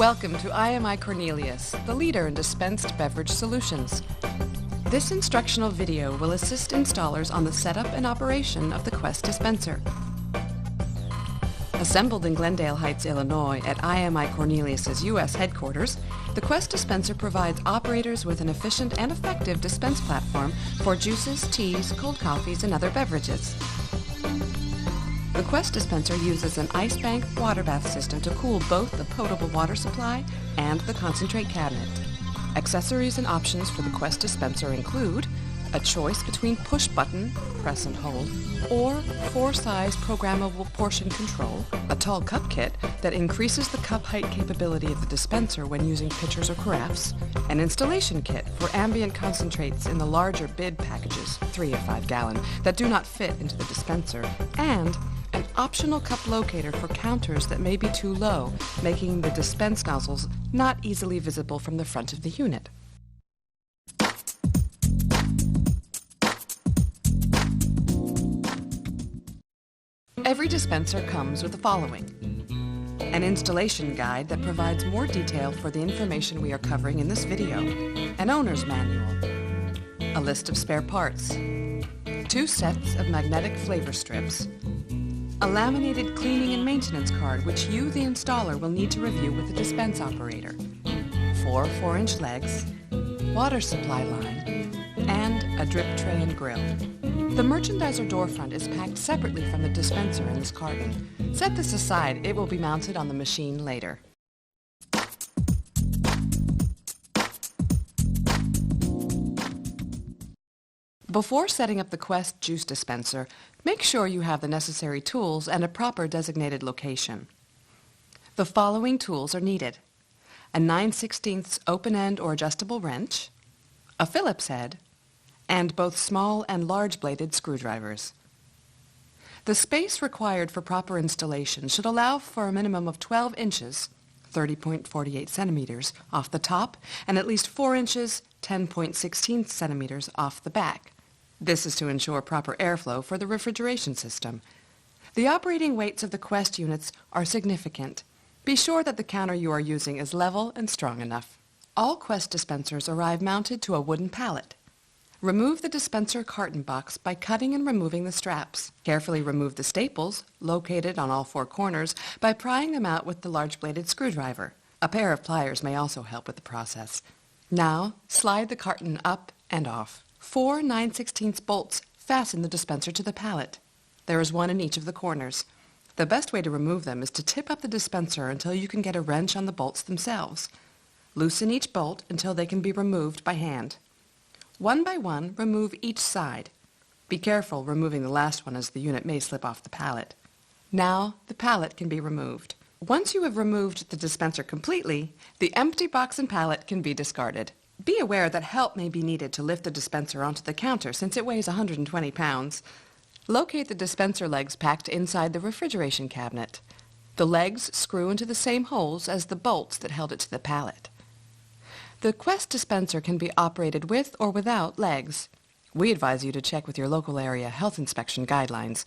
Welcome to IMI Cornelius, the leader in dispensed beverage solutions. This instructional video will assist installers on the setup and operation of the Quest dispenser. Assembled in Glendale Heights, Illinois at IMI Cornelius's U.S. headquarters, the Quest dispenser provides operators with an efficient and effective dispense platform for juices, teas, cold coffees, and other beverages. The Quest dispenser uses an ice bank water bath system to cool both the potable water supply and the concentrate cabinet. Accessories and options for the Quest dispenser include a choice between push button, press and hold, or 4-size programmable portion control, a tall cup kit that increases the cup height capability of the dispenser when using pitchers or carafes, an installation kit for ambient concentrates in the larger bid packages, 3 and 5 gallon, that do not fit into the dispenser, and an optional cup locator for counters that may be too low, making the dispense nozzles not easily visible from the front of the unit. Every dispenser comes with the following: an installation guide that provides more detail for the information we are covering in this video, an owner's manual, a list of spare parts, 2 sets of magnetic flavor strips, a laminated cleaning and maintenance card which you, the installer, will need to review with the dispense operator, 4 4-inch legs, water supply line, and a drip tray and grill. The merchandiser door front is packed separately from the dispenser in this carton. Set this aside, it will be mounted on the machine later. Before setting up the Quest juice dispenser, make sure you have the necessary tools and a proper designated location. The following tools are needed: a 9/16 open-end or adjustable wrench, a Phillips head, and both small and large-bladed screwdrivers. The space required for proper installation should allow for a minimum of 12 inches, 30.48 centimeters, off the top, and at least 4 inches, 10.16 centimeters, off the back. This is to ensure proper airflow for the refrigeration system. The operating weights of the Quest units are significant. Be sure that the counter you are using is level and strong enough. All Quest dispensers arrive mounted to a wooden pallet. Remove the dispenser carton box by cutting and removing the straps. Carefully remove the staples, located on all 4 corners, by prying them out with the large-bladed screwdriver. A pair of pliers may also help with the process. Now, slide the carton up and off. 4 9/16 bolts fasten the dispenser to the pallet. There is 1 in each of the corners. The best way to remove them is to tip up the dispenser until you can get a wrench on the bolts themselves. Loosen each bolt until they can be removed by hand. 1 by 1, remove each side. Be careful removing the last one, as the unit may slip off the pallet. Now, the pallet can be removed. Once you have removed the dispenser completely, the empty box and pallet can be discarded. Be aware that help may be needed to lift the dispenser onto the counter since it weighs 120 pounds. Locate the dispenser legs packed inside the refrigeration cabinet. The legs screw into the same holes as the bolts that held it to the pallet. The Quest dispenser can be operated with or without legs. We advise you to check with your local area health inspection guidelines.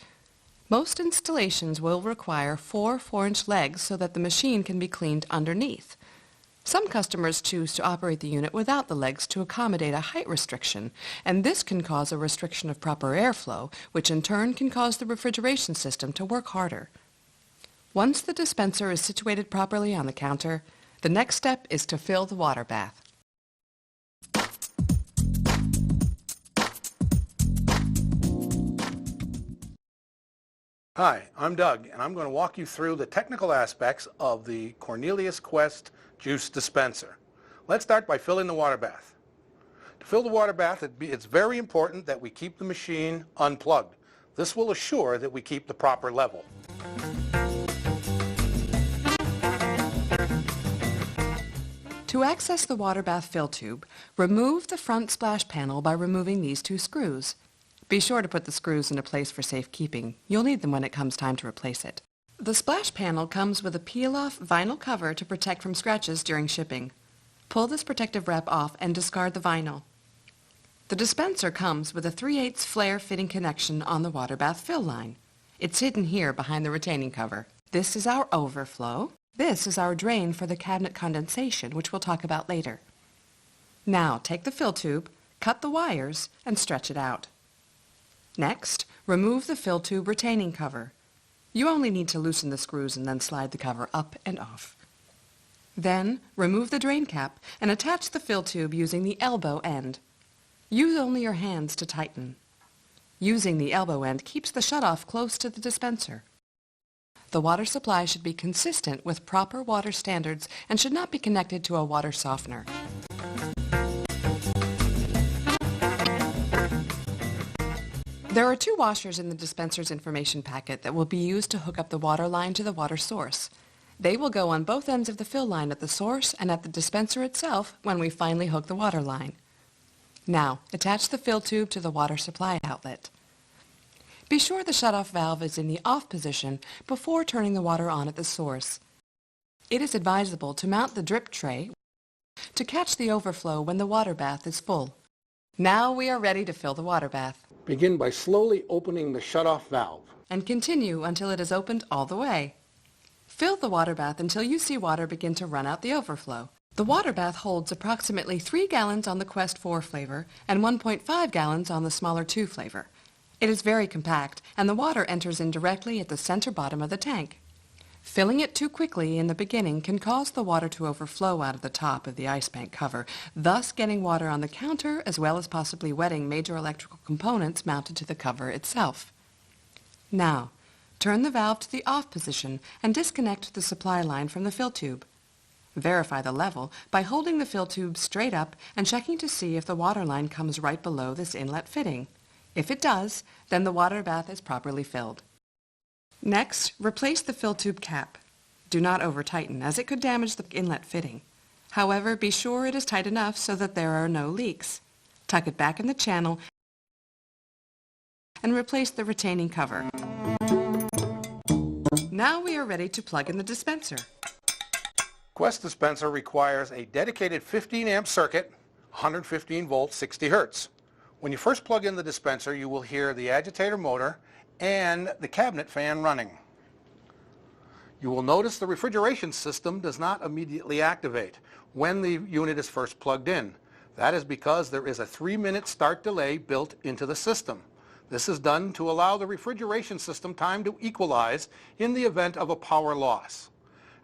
Most installations will require 4 4-inch legs so that the machine can be cleaned underneath. Some customers choose to operate the unit without the legs to accommodate a height restriction, and this can cause a restriction of proper airflow, which in turn can cause the refrigeration system to work harder. Once the dispenser is situated properly on the counter, the next step is to fill the water bath. Hi, I'm Doug, and I'm going to walk you through the technical aspects of the Cornelius Quest juice dispenser. Let's start by filling the water bath. To fill the water bath, it's very important that we keep the machine unplugged. This will assure that we keep the proper level. To access the water bath fill tube, remove the front splash panel by removing these 2 screws. Be sure to put the screws into place for safekeeping. You'll need them when it comes time to replace it. The splash panel comes with a peel-off vinyl cover to protect from scratches during shipping. Pull this protective wrap off and discard the vinyl. The dispenser comes with a 3/8 flare fitting connection on the water bath fill line. It's hidden here behind the retaining cover. This is our overflow. This is our drain for the cabinet condensation, which we'll talk about later. Now, take the fill tube, cut the wires, and stretch it out. Next, remove the fill tube retaining cover. You only need to loosen the screws and then slide the cover up and off. Then, remove the drain cap and attach the fill tube using the elbow end. Use only your hands to tighten. Using the elbow end keeps the shutoff close to the dispenser. The water supply should be consistent with proper water standards and should not be connected to a water softener. There are 2 washers in the dispenser's information packet that will be used to hook up the water line to the water source. They will go on both ends of the fill line at the source and at the dispenser itself when we finally hook the water line. Now, attach the fill tube to the water supply outlet. Be sure the shutoff valve is in the off position before turning the water on at the source. It is advisable to mount the drip tray to catch the overflow when the water bath is full. Now we are ready to fill the water bath. Begin by slowly opening the shutoff valve. And continue until it is opened all the way. Fill the water bath until you see water begin to run out the overflow. The water bath holds approximately 3 gallons on the Quest 4 flavor and 1.5 gallons on the smaller 2 flavor. It is very compact, and the water enters in directly at the center bottom of the tank. Filling it too quickly in the beginning can cause the water to overflow out of the top of the ice bank cover, thus getting water on the counter as well as possibly wetting major electrical components mounted to the cover itself. Now, turn the valve to the off position and disconnect the supply line from the fill tube. Verify the level by holding the fill tube straight up and checking to see if the water line comes right below this inlet fitting. If it does, then the water bath is properly filled. Next, replace the fill tube cap. Do not over-tighten, as it could damage the inlet fitting. However, be sure it is tight enough so that there are no leaks. Tuck it back in the channel and replace the retaining cover. Now we are ready to plug in the dispenser. Quest dispenser requires a dedicated 15 amp circuit, 115 volts, 60 hertz. When you first plug in the dispenser, you will hear the agitator motor and the cabinet fan running. You will notice the refrigeration system does not immediately activate when the unit is first plugged in. That is because there is a 3-minute start delay built into the system. This is done to allow the refrigeration system time to equalize in the event of a power loss.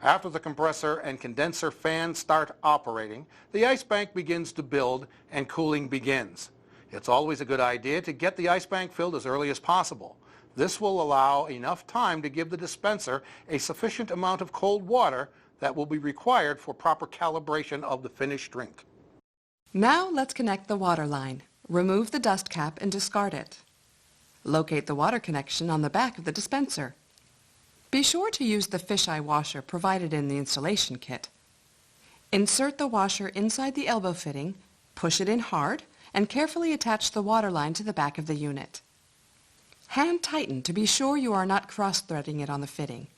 After the compressor and condenser fan start operating, the ice bank begins to build and cooling begins. It's always a good idea to get the ice bank filled as early as possible. This will allow enough time to give the dispenser a sufficient amount of cold water that will be required for proper calibration of the finished drink. Now let's connect the water line. Remove the dust cap and discard it. Locate the water connection on the back of the dispenser. Be sure to use the fisheye washer provided in the installation kit. Insert the washer inside the elbow fitting, push it in hard, and carefully attach the water line to the back of the unit. Hand tighten to be sure you are not cross-threading it on the fitting.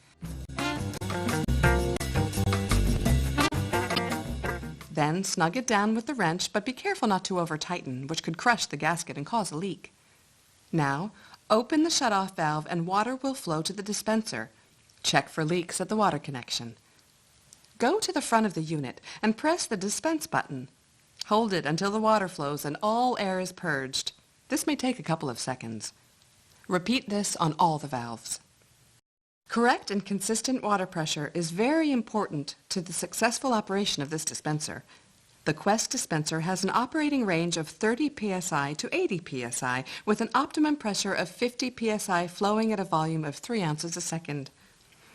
Then snug it down with the wrench, but be careful not to over-tighten, which could crush the gasket and cause a leak. Now, open the shutoff valve and water will flow to the dispenser. Check for leaks at the water connection. Go to the front of the unit and press the dispense button. Hold it until the water flows and all air is purged. This may take a couple of seconds. Repeat this on all the valves. Correct and consistent water pressure is very important to the successful operation of this dispenser. The Quest dispenser has an operating range of 30 psi to 80 psi with an optimum pressure of 50 psi flowing at a volume of 3 ounces a second.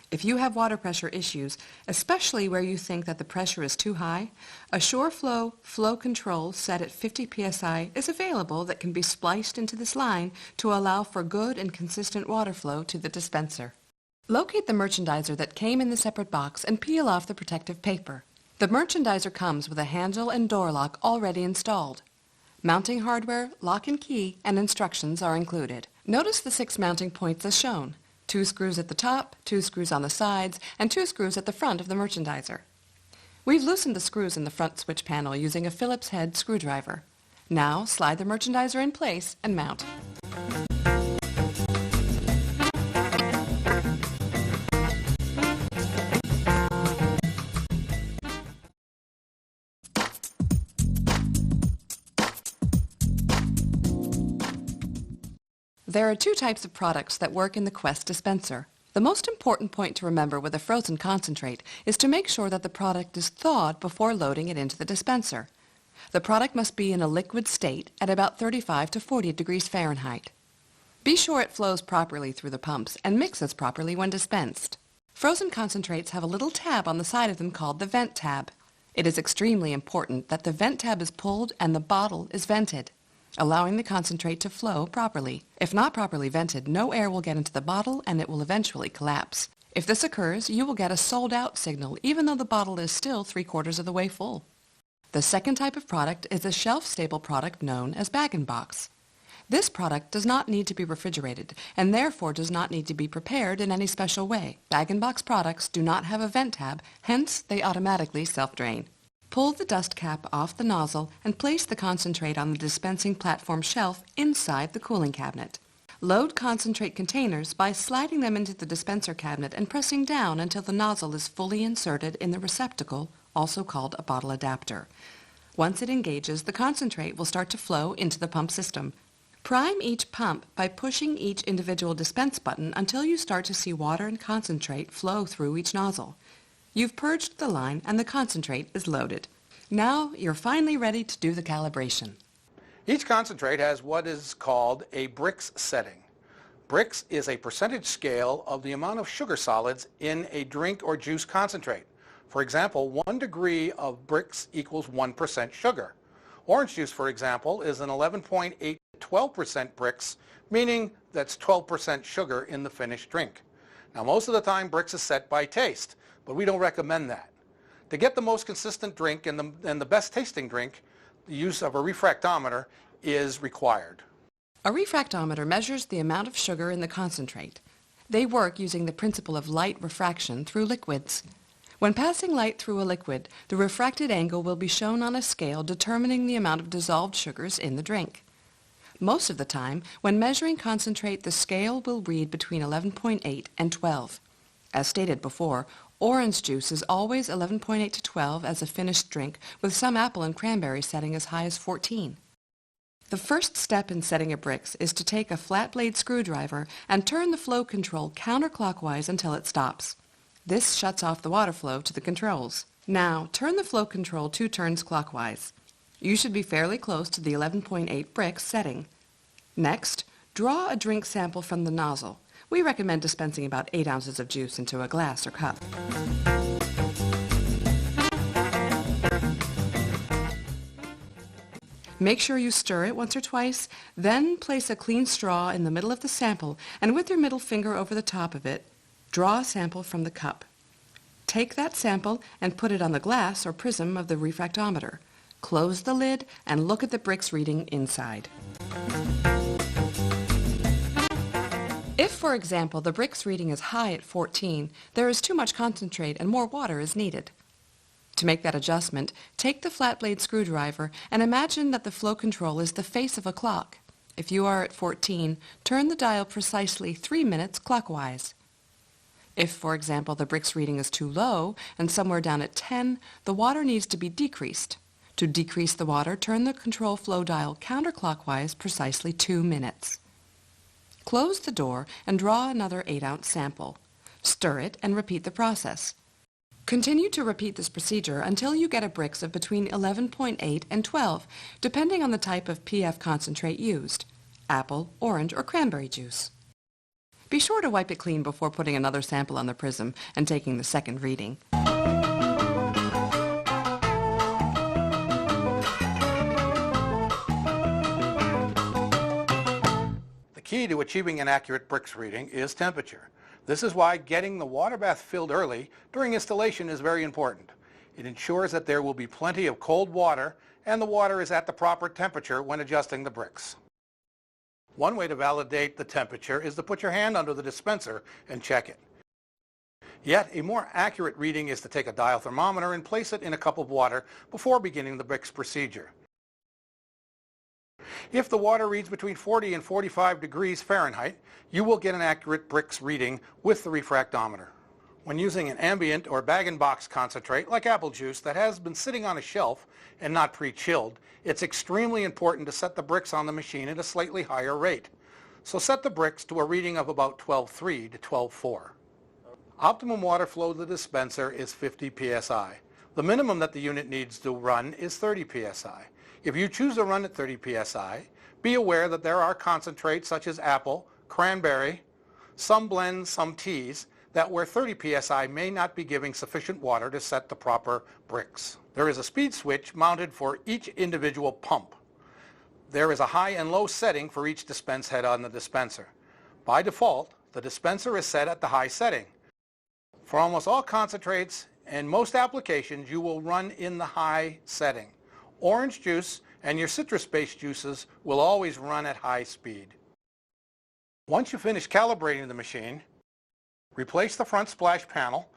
If you have water pressure issues, especially where you think that the pressure is too high, a SureFlow flow control set at 50 psi is available that can be spliced into this line to allow for good and consistent water flow to the dispenser. Locate the merchandiser that came in the separate box and peel off the protective paper. The merchandiser comes with a handle and door lock already installed. Mounting hardware, lock and key, and instructions are included. Notice the 6 mounting points as shown. 2 screws at the top, 2 screws on the sides, and 2 screws at the front of the merchandiser. We've loosened the screws in the front switch panel using a Phillips head screwdriver. Now slide the merchandiser in place and mount. There are two types of products that work in the Quest dispenser. The most important point to remember with a frozen concentrate is to make sure that the product is thawed before loading it into the dispenser. The product must be in a liquid state at about 35 to 40 degrees Fahrenheit. Be sure it flows properly through the pumps and mixes properly when dispensed. Frozen concentrates have a little tab on the side of them called the vent tab. It is extremely important that the vent tab is pulled and the bottle is vented, allowing the concentrate to flow properly. If not properly vented, no air will get into the bottle and it will eventually collapse. If this occurs, you will get a sold out signal even though the bottle is still 3/4 of the way full. The second type of product is a shelf-stable product known as bag-in-box. This product does not need to be refrigerated and therefore does not need to be prepared in any special way. Bag-in-box products do not have a vent tab, hence they automatically self-drain. Pull the dust cap off the nozzle and place the concentrate on the dispensing platform shelf inside the cooling cabinet. Load concentrate containers by sliding them into the dispenser cabinet and pressing down until the nozzle is fully inserted in the receptacle, also called a bottle adapter. Once it engages, the concentrate will start to flow into the pump system. Prime each pump by pushing each individual dispense button until you start to see water and concentrate flow through each nozzle. You've purged the line and the concentrate is loaded. Now you're finally ready to do the calibration. Each concentrate has what is called a Brix setting. Brix is a percentage scale of the amount of sugar solids in a drink or juice concentrate. For example, 1 degree of Brix equals 1% sugar. Orange juice, for example, is an 11.8 to 12% Brix, meaning that's 12% sugar in the finished drink. Now, most of the time, Brix is set by taste, but we don't recommend that. To get the most consistent drink and the best tasting drink, the use of a refractometer is required. A refractometer measures the amount of sugar in the concentrate. They work using the principle of light refraction through liquids. When passing light through a liquid, the refracted angle will be shown on a scale determining the amount of dissolved sugars in the drink. Most of the time, when measuring concentrate, the scale will read between 11.8 and 12. As stated before, orange juice is always 11.8 to 12 as a finished drink, with some apple and cranberry setting as high as 14. The first step in setting a Brix is to take a flat blade screwdriver and turn the flow control counterclockwise until it stops. This shuts off the water flow to the controls. Now, turn the flow control 2 turns clockwise. You should be fairly close to the 11.8 Brix setting. Next, draw a drink sample from the nozzle. We recommend dispensing about 8 ounces of juice into a glass or cup. Make sure you stir it once or twice, then place a clean straw in the middle of the sample and with your middle finger over the top of it, draw a sample from the cup. Take that sample and put it on the glass or prism of the refractometer. Close the lid and look at the Brix reading inside. If, for example, the Brix reading is high at 14, there is too much concentrate and more water is needed. To make that adjustment, take the flat blade screwdriver and imagine that the flow control is the face of a clock. If you are at 14, turn the dial precisely 3 minutes clockwise. If, for example, the Brix reading is too low and somewhere down at 10, the water needs to be decreased. To decrease the water, turn the control flow dial counterclockwise precisely 2 minutes. Close the door and draw another 8-ounce sample. Stir it and repeat the process. Continue to repeat this procedure until you get a Brix of between 11.8 and 12, depending on the type of PF concentrate used, apple, orange, or cranberry juice. Be sure to wipe it clean before putting another sample on the prism and taking the second reading. The key to achieving an accurate Brix reading is temperature. This is why getting the water bath filled early during installation is very important. It ensures that there will be plenty of cold water and the water is at the proper temperature when adjusting the Brix. One way to validate the temperature is to put your hand under the dispenser and check it. Yet, a more accurate reading is to take a dial thermometer and place it in a cup of water before beginning the Brix procedure. If the water reads between 40 and 45 degrees Fahrenheit, you will get an accurate Brix reading with the refractometer. When using an ambient or bag-in-box concentrate like apple juice that has been sitting on a shelf and not pre-chilled, it's extremely important to set the Brix on the machine at a slightly higher rate. So set the bricks to a reading of about 12.3 to 12.4. Optimum water flow to the dispenser is 50 psi. The minimum that the unit needs to run is 30 psi. If you choose to run at 30 psi, be aware that there are concentrates such as apple, cranberry, some blends, some teas, that where 30 psi may not be giving sufficient water to set the proper bricks. There is a speed switch mounted for each individual pump. There is a high and low setting for each dispense head on the dispenser. By default, the dispenser is set at the high setting. For almost all concentrates and most applications, you will run in the high setting. Orange juice and your citrus-based juices will always run at high speed. Once you finish calibrating the machine, replace the front splash panel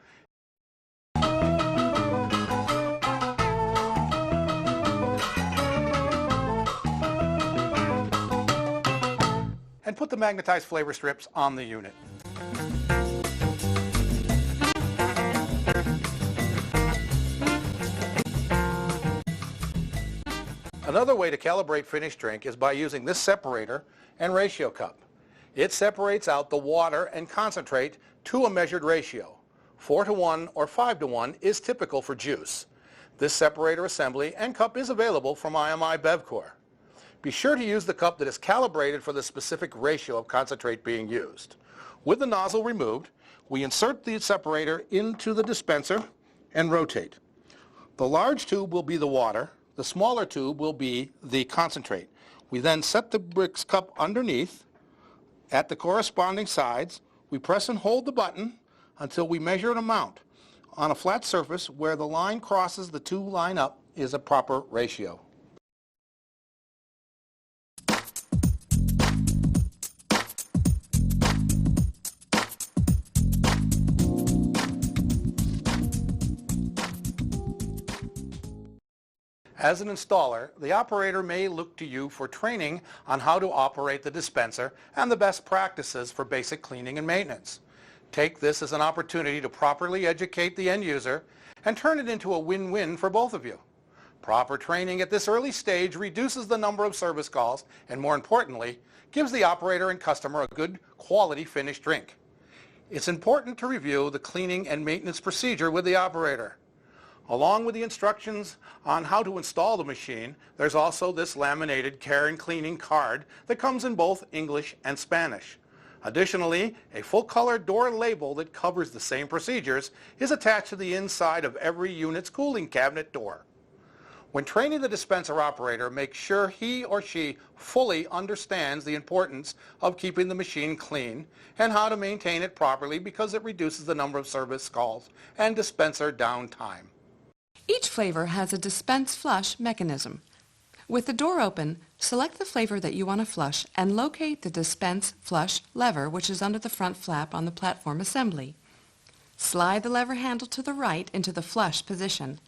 and put the magnetized flavor strips on the unit. Another way to calibrate finished drink is by using this separator and ratio cup. It separates out the water and concentrate to a measured ratio. 4:1 or 5:1 is typical for juice. This separator assembly and cup is available from IMI Bevcor. Be sure to use the cup that is calibrated for the specific ratio of concentrate being used. With the nozzle removed, we insert the separator into the dispenser and rotate. The large tube will be the water. The smaller tube will be the concentrate. We then set the bricks cup underneath at the corresponding sides. We press and hold the button until we measure an amount. On a flat surface where the line crosses the two line up is a proper ratio. As an installer, the operator may look to you for training on how to operate the dispenser and the best practices for basic cleaning and maintenance. Take this as an opportunity to properly educate the end user and turn it into a win-win for both of you. Proper training at this early stage reduces the number of service calls and, more importantly, gives the operator and customer a good quality finished drink. It's important to review the cleaning and maintenance procedure with the operator. Along with the instructions on how to install the machine, there's also this laminated care and cleaning card that comes in both English and Spanish. Additionally, a full-color door label that covers the same procedures is attached to the inside of every unit's cooling cabinet door. When training the dispenser operator, make sure he or she fully understands the importance of keeping the machine clean and how to maintain it properly, because it reduces the number of service calls and dispenser downtime. Each flavor has a dispense flush mechanism. With the door open, select the flavor that you want to flush and locate the dispense flush lever, which is under the front flap on the platform assembly. Slide the lever handle to the right into the flush position.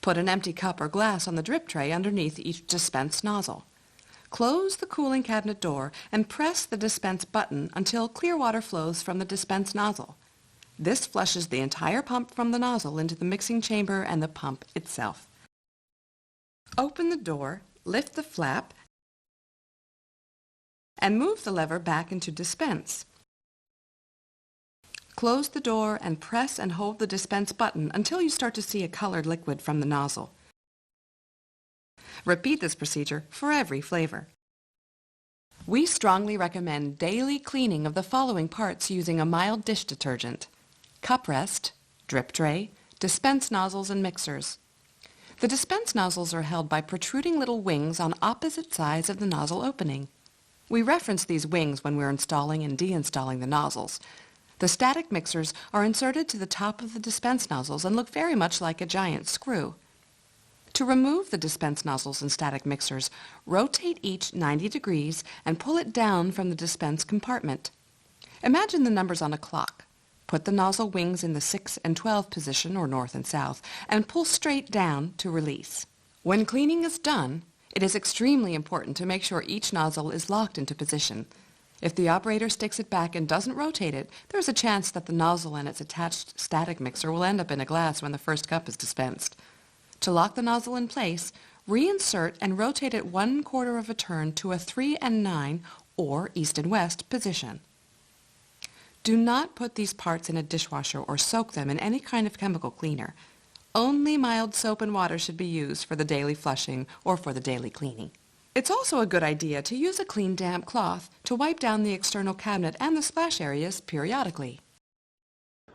Put an empty cup or glass on the drip tray underneath each dispense nozzle. Close the cooling cabinet door and press the dispense button until clear water flows from the dispense nozzle. This flushes the entire pump from the nozzle into the mixing chamber and the pump itself. Open the door, lift the flap, and move the lever back into dispense. Close the door and press and hold the dispense button until you start to see a colored liquid from the nozzle. Repeat this procedure for every flavor. We strongly recommend daily cleaning of the following parts using a mild dish detergent: cup rest, drip tray, dispense nozzles, and mixers. The dispense nozzles are held by protruding little wings on opposite sides of the nozzle opening. We reference these wings when we're installing and deinstalling the nozzles. The static mixers are inserted to the top of the dispense nozzles and look very much like a giant screw. To remove the dispense nozzles and static mixers, rotate each 90 degrees and pull it down from the dispense compartment. Imagine the numbers on a clock. Put the nozzle wings in the 6 and 12 position, or north and south, and pull straight down to release. When cleaning is done, it is extremely important to make sure each nozzle is locked into position. If the operator sticks it back and doesn't rotate it, there's a chance that the nozzle and its attached static mixer will end up in a glass when the first cup is dispensed. To lock the nozzle in place, reinsert and rotate it 1/4 of a turn to a 3 and 9 or east and west position. Do not put these parts in a dishwasher or soak them in any kind of chemical cleaner. Only mild soap and water should be used for the daily flushing or for the daily cleaning. It's also a good idea to use a clean damp cloth to wipe down the external cabinet and the splash areas periodically.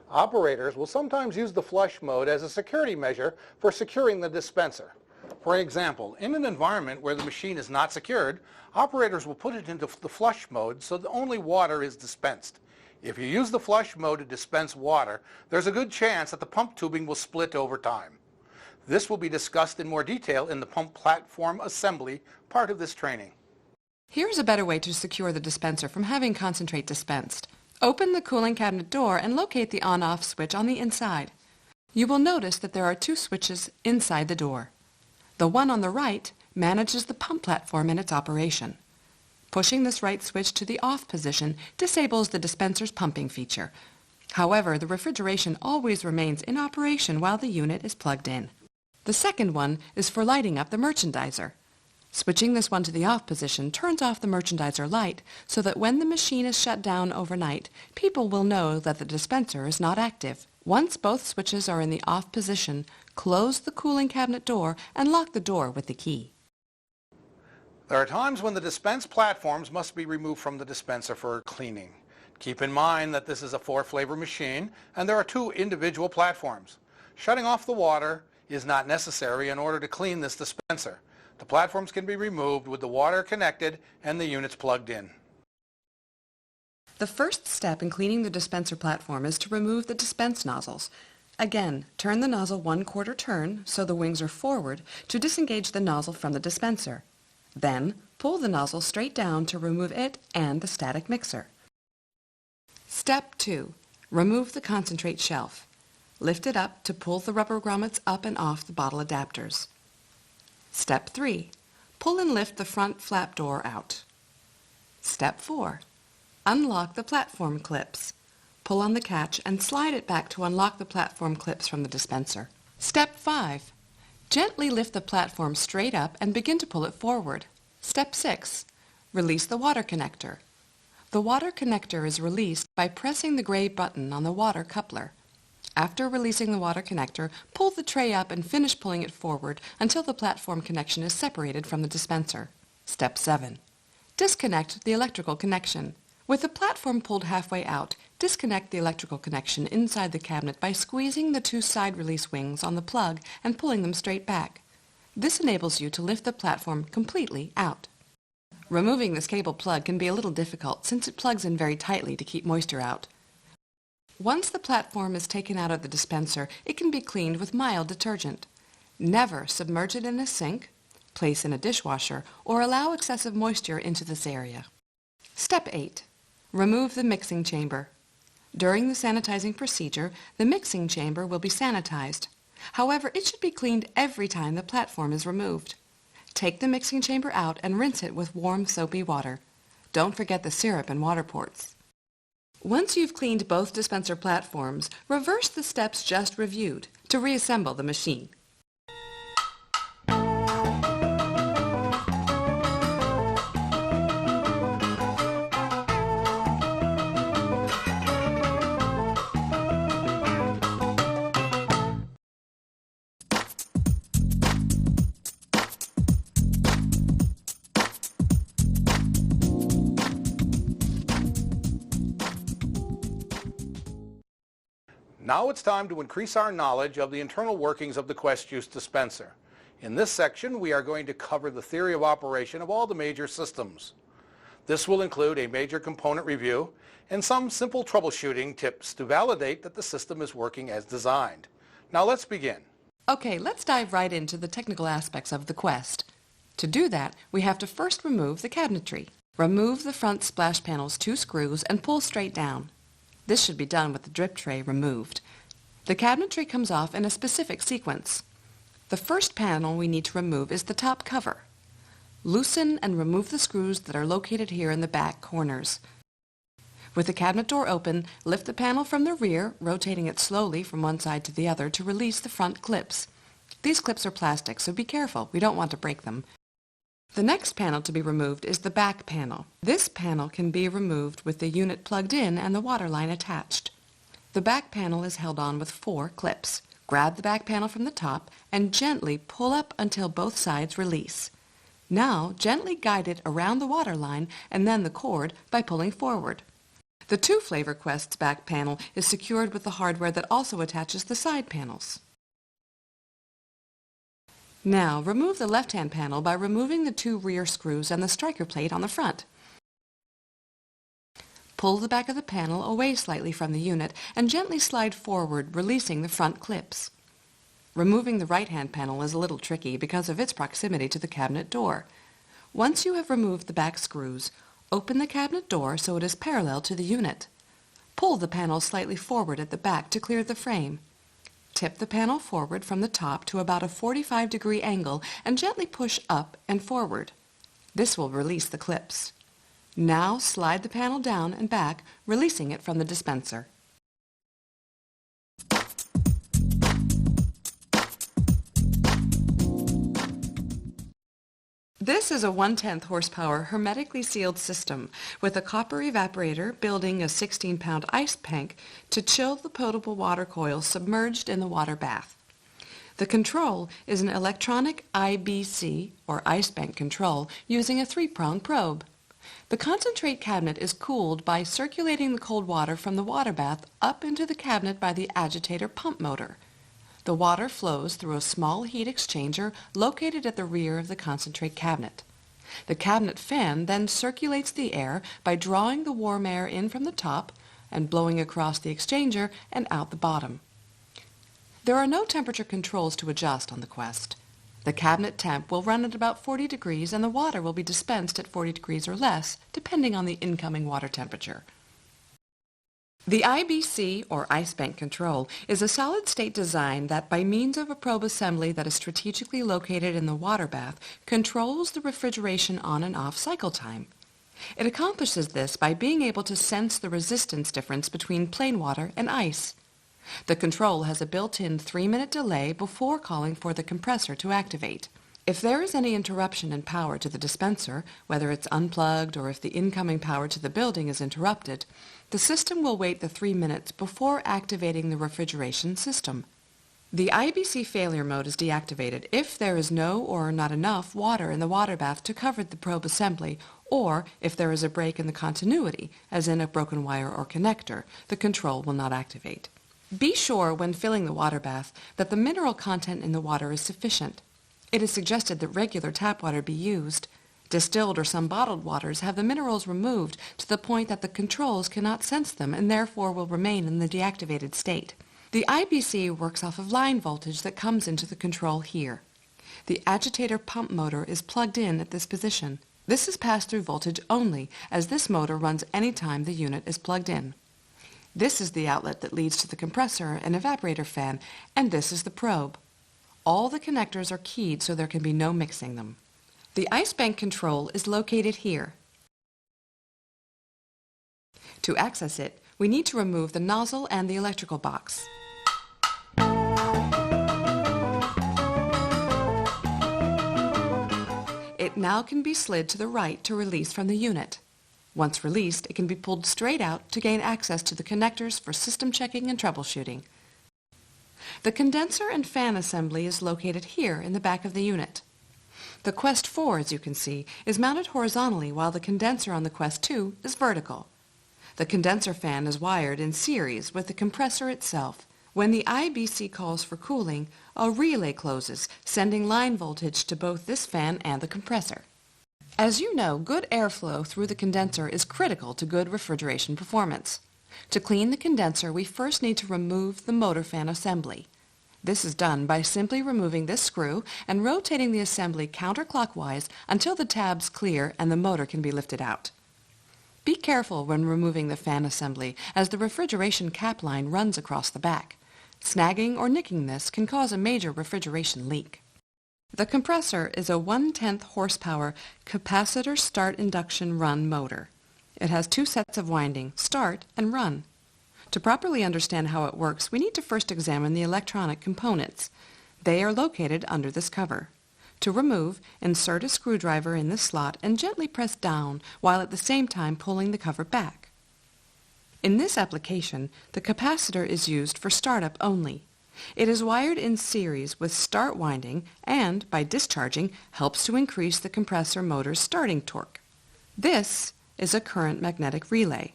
Operators will sometimes use the flush mode as a security measure for securing the dispenser. For example, in an environment where the machine is not secured, operators will put it into the flush mode so that only water is dispensed. If you use the flush mode to dispense water, there's a good chance that the pump tubing will split over time. This will be discussed in more detail in the pump platform assembly part of this training. Here's a better way to secure the dispenser from having concentrate dispensed. Open the cooling cabinet door and locate the on-off switch on the inside. You will notice that there are two switches inside the door. The one on the right manages the pump platform and its operation. Pushing this right switch to the off position disables the dispenser's pumping feature. However, the refrigeration always remains in operation while the unit is plugged in. The second one is for lighting up the merchandiser. Switching this one to the off position turns off the merchandiser light so that when the machine is shut down overnight, people will know that the dispenser is not active. Once both switches are in the off position, close the cooling cabinet door and lock the door with the key. There are times when the dispense platforms must be removed from the dispenser for cleaning. Keep in mind that this is a 4-flavor machine and there are 2 individual platforms. Shutting off the water is not necessary in order to clean this dispenser. The platforms can be removed with the water connected and the units plugged in. The first step in cleaning the dispenser platform is to remove the dispense nozzles. Again, turn the nozzle 1/4 turn so the wings are forward to disengage the nozzle from the dispenser. Then, pull the nozzle straight down to remove it and the static mixer. Step 2. Remove the concentrate shelf. Lift it up to pull the rubber grommets up and off the bottle adapters. Step 3. Pull and lift the front flap door out. Step 4. Unlock the platform clips. Pull on the catch and slide it back to unlock the platform clips from the dispenser. Step 5. Gently lift the platform straight up and begin to pull it forward. Step 6. Release the water connector. The water connector is released by pressing the gray button on the water coupler. After releasing the water connector, pull the tray up and finish pulling it forward until the platform connection is separated from the dispenser. Step 7. Disconnect the electrical connection. With the platform pulled halfway out, disconnect the electrical connection inside the cabinet by squeezing the 2 side release wings on the plug and pulling them straight back. This enables you to lift the platform completely out. Removing this cable plug can be a little difficult since it plugs in very tightly to keep moisture out. Once the platform is taken out of the dispenser, it can be cleaned with mild detergent. Never submerge it in a sink, place in a dishwasher, or allow excessive moisture into this area. Step 8. Remove the mixing chamber. During the sanitizing procedure, the mixing chamber will be sanitized. However, it should be cleaned every time the platform is removed. Take the mixing chamber out and rinse it with warm soapy water. Don't forget the syrup and water ports. Once you've cleaned both dispenser platforms, reverse the steps just reviewed to reassemble the machine. Now it's time to increase our knowledge of the internal workings of the Quest Juice dispenser. In this section, we are going to cover the theory of operation of all the major systems. This will include a major component review and some simple troubleshooting tips to validate that the system is working as designed. Now let's begin. Okay, let's dive right into the technical aspects of the Quest. To do that, we have to first remove the cabinetry. Remove the front splash panel's 2 screws and pull straight down. This should be done with the drip tray removed. The cabinetry comes off in a specific sequence. The first panel we need to remove is the top cover. Loosen and remove the screws that are located here in the back corners. With the cabinet door open, lift the panel from the rear, rotating it slowly from one side to the other to release the front clips. These clips are plastic, so be careful. We don't want to break them. The next panel to be removed is the back panel. This panel can be removed with the unit plugged in and the water line attached. The back panel is held on with 4 clips. Grab the back panel from the top and gently pull up until both sides release. Now gently guide it around the water line and then the cord by pulling forward. The 2 Flavor Quest's back panel is secured with the hardware that also attaches the side panels. Now remove the left-hand panel by removing the 2 rear screws and the striker plate on the front. Pull the back of the panel away slightly from the unit and gently slide forward, releasing the front clips. Removing the right-hand panel is a little tricky because of its proximity to the cabinet door. Once you have removed the back screws, open the cabinet door so it is parallel to the unit. Pull the panel slightly forward at the back to clear the frame. Tip the panel forward from the top to about a 45-degree angle and gently push up and forward. This will release the clips. Now slide the panel down and back, releasing it from the dispenser. This is a 1/10 horsepower hermetically sealed system with a copper evaporator building a 16-pound ice tank to chill the potable water coil submerged in the water bath. The control is an electronic IBC, or ice bank control, using a 3-prong probe. The concentrate cabinet is cooled by circulating the cold water from the water bath up into the cabinet by the agitator pump motor. The water flows through a small heat exchanger located at the rear of the concentrate cabinet. The cabinet fan then circulates the air by drawing the warm air in from the top and blowing across the exchanger and out the bottom. There are no temperature controls to adjust on the Quest. The cabinet temp will run at about 40 degrees and the water will be dispensed at 40 degrees or less, depending on the incoming water temperature. The IBC, or ice bank control, is a solid-state design that, by means of a probe assembly that is strategically located in the water bath, controls the refrigeration on and off cycle time. It accomplishes this by being able to sense the resistance difference between plain water and ice. The control has a built-in 3-minute delay before calling for the compressor to activate. If there is any interruption in power to the dispenser, whether it's unplugged or if the incoming power to the building is interrupted, the system will wait the 3 minutes before activating the refrigeration system. The IBC failure mode is deactivated if there is no or not enough water in the water bath to cover the probe assembly, or if there is a break in the continuity, as in a broken wire or connector, the control will not activate. Be sure when filling the water bath that the mineral content in the water is sufficient. It is suggested that regular tap water be used. Distilled or some bottled waters have the minerals removed to the point that the controls cannot sense them and therefore will remain in the deactivated state. The IBC works off of line voltage that comes into the control here. The agitator pump motor is plugged in at this position. This is pass-through voltage only, as this motor runs any time the unit is plugged in. This is the outlet that leads to the compressor and evaporator fan, and this is the probe. All the connectors are keyed so there can be no mixing them. The ice bank control is located here. To access it, we need to remove the nozzle and the electrical box. It now can be slid to the right to release from the unit. Once released, it can be pulled straight out to gain access to the connectors for system checking and troubleshooting. The condenser and fan assembly is located here in the back of the unit. The Quest 4, as you can see, is mounted horizontally while the condenser on the Quest 2 is vertical. The condenser fan is wired in series with the compressor itself. When the IBC calls for cooling, a relay closes, sending line voltage to both this fan and the compressor. As you know, good airflow through the condenser is critical to good refrigeration performance. To clean the condenser, we first need to remove the motor fan assembly. This is done by simply removing this screw and rotating the assembly counterclockwise until the tabs clear and the motor can be lifted out. Be careful when removing the fan assembly, as the refrigeration cap line runs across the back. Snagging or nicking this can cause a major refrigeration leak. The compressor is a 1/10 horsepower capacitor start induction run motor. It has 2 sets of winding, start and run. To properly understand how it works, we need to first examine the electronic components. They are located under this cover. To remove, insert a screwdriver in the slot and gently press down while at the same time pulling the cover back. In this application, the capacitor is used for startup only. It is wired in series with start winding and, by discharging, helps to increase the compressor motor's starting torque. This is a current magnetic relay.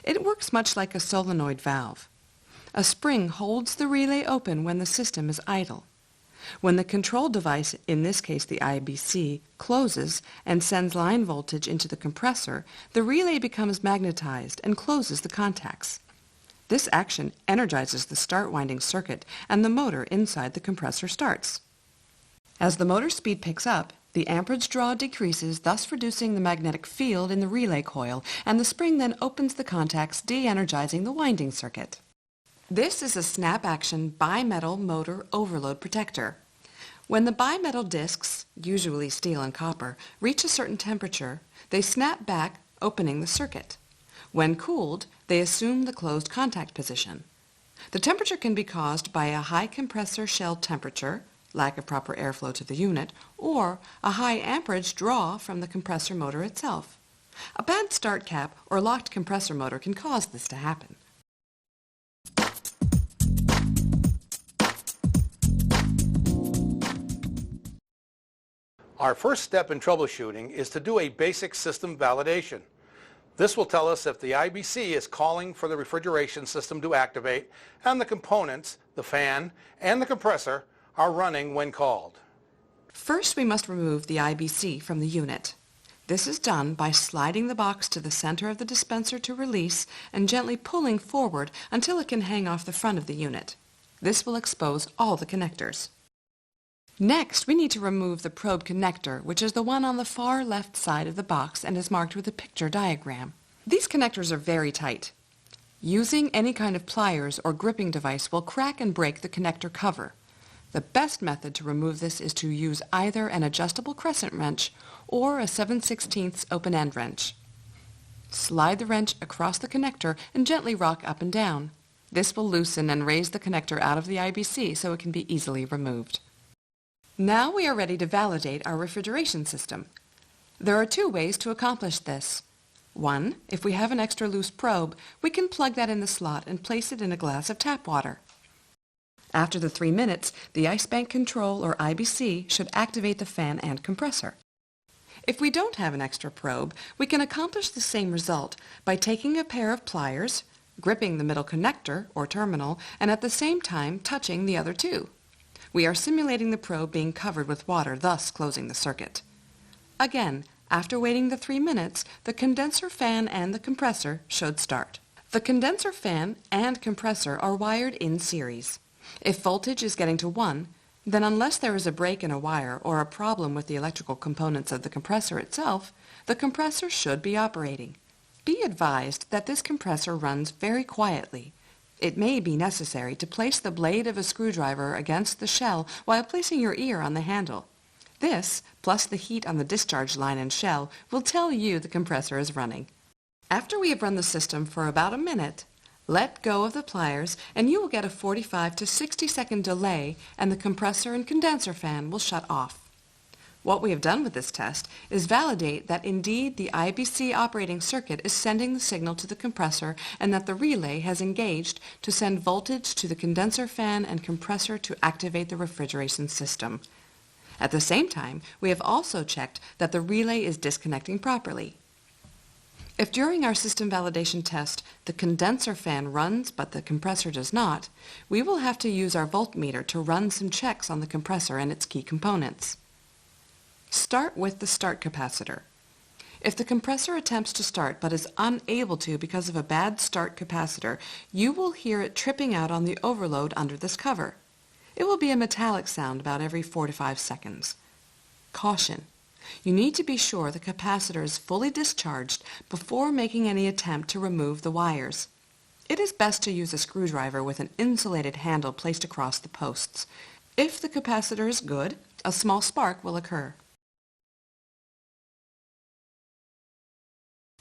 It works much like a solenoid valve. A spring holds the relay open when the system is idle. When the control device, in this case the IBC, closes and sends line voltage into the compressor, the relay becomes magnetized and closes the contacts. This action energizes the start winding circuit and the motor inside the compressor starts. As the motor speed picks up, the amperage draw decreases, thus reducing the magnetic field in the relay coil, and the spring then opens the contacts, de-energizing the winding circuit. This is a snap-action bimetal motor overload protector. When the bimetal discs, usually steel and copper, reach a certain temperature, they snap back, opening the circuit. When cooled, they assume the closed contact position. The temperature can be caused by a high compressor shell temperature, lack of proper airflow to the unit, or a high amperage draw from the compressor motor itself. A bad start cap or locked compressor motor can cause this to happen. Our first step in troubleshooting is to do a basic system validation. This will tell us if the IBC is calling for the refrigeration system to activate and the components, the fan, and the compressor are running when called. First, we must remove the IBC from the unit. This is done by sliding the box to the center of the dispenser to release and gently pulling forward until it can hang off the front of the unit. This will expose all the connectors. Next, we need to remove the probe connector, which is the one on the far left side of the box and is marked with a picture diagram. These connectors are very tight. Using any kind of pliers or gripping device will crack and break the connector cover. The best method to remove this is to use either an adjustable crescent wrench or a 7/16 open-end wrench. Slide the wrench across the connector and gently rock up and down. This will loosen and raise the connector out of the IBC so it can be easily removed. Now we are ready to validate our refrigeration system. There are two ways to accomplish this. One, if we have an extra loose probe, we can plug that in the slot and place it in a glass of tap water. After the 3 minutes, the ice bank control or IBC should activate the fan and compressor. If we don't have an extra probe, we can accomplish the same result by taking a pair of pliers, gripping the middle connector or terminal, and at the same time touching the other two. We are simulating the probe being covered with water, thus closing the circuit. Again, after waiting the 3 minutes, the condenser fan and the compressor should start. The condenser fan and compressor are wired in series. If voltage is getting to 1, then unless there is a break in a wire or a problem with the electrical components of the compressor itself, the compressor should be operating. Be advised that this compressor runs very quietly. It may be necessary to place the blade of a screwdriver against the shell while placing your ear on the handle. This, plus the heat on the discharge line and shell, will tell you the compressor is running. After we have run the system for about a minute, let go of the pliers and you will get a 45 to 60 second delay and the compressor and condenser fan will shut off. What we have done with this test is validate that indeed the IBC operating circuit is sending the signal to the compressor and that the relay has engaged to send voltage to the condenser fan and compressor to activate the refrigeration system. At the same time, we have also checked that the relay is disconnecting properly. If during our system validation test the condenser fan runs but the compressor does not, we will have to use our voltmeter to run some checks on the compressor and its key components. Start with the start capacitor. If the compressor attempts to start but is unable to because of a bad start capacitor, you will hear it tripping out on the overload under this cover. It will be a metallic sound about every 4 to 5 seconds. Caution! You need to be sure the capacitor is fully discharged before making any attempt to remove the wires. It is best to use a screwdriver with an insulated handle placed across the posts. If the capacitor is good, a small spark will occur.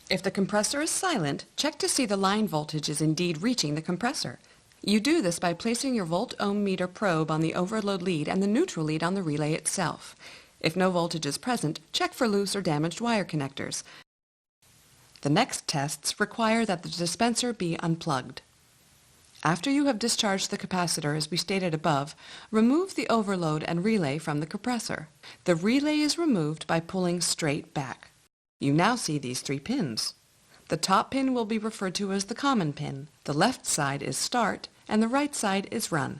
If the compressor is silent, check to see the line voltage is indeed reaching the compressor. You do this by placing your volt-ohm meter probe on the overload lead and the neutral lead on the relay itself. If no voltage is present, check for loose or damaged wire connectors. The next tests require that the dispenser be unplugged. After you have discharged the capacitor as we stated above, remove the overload and relay from the compressor. The relay is removed by pulling straight back. You now see these 3 pins. The top pin will be referred to as the common pin. The left side is start and the right side is run.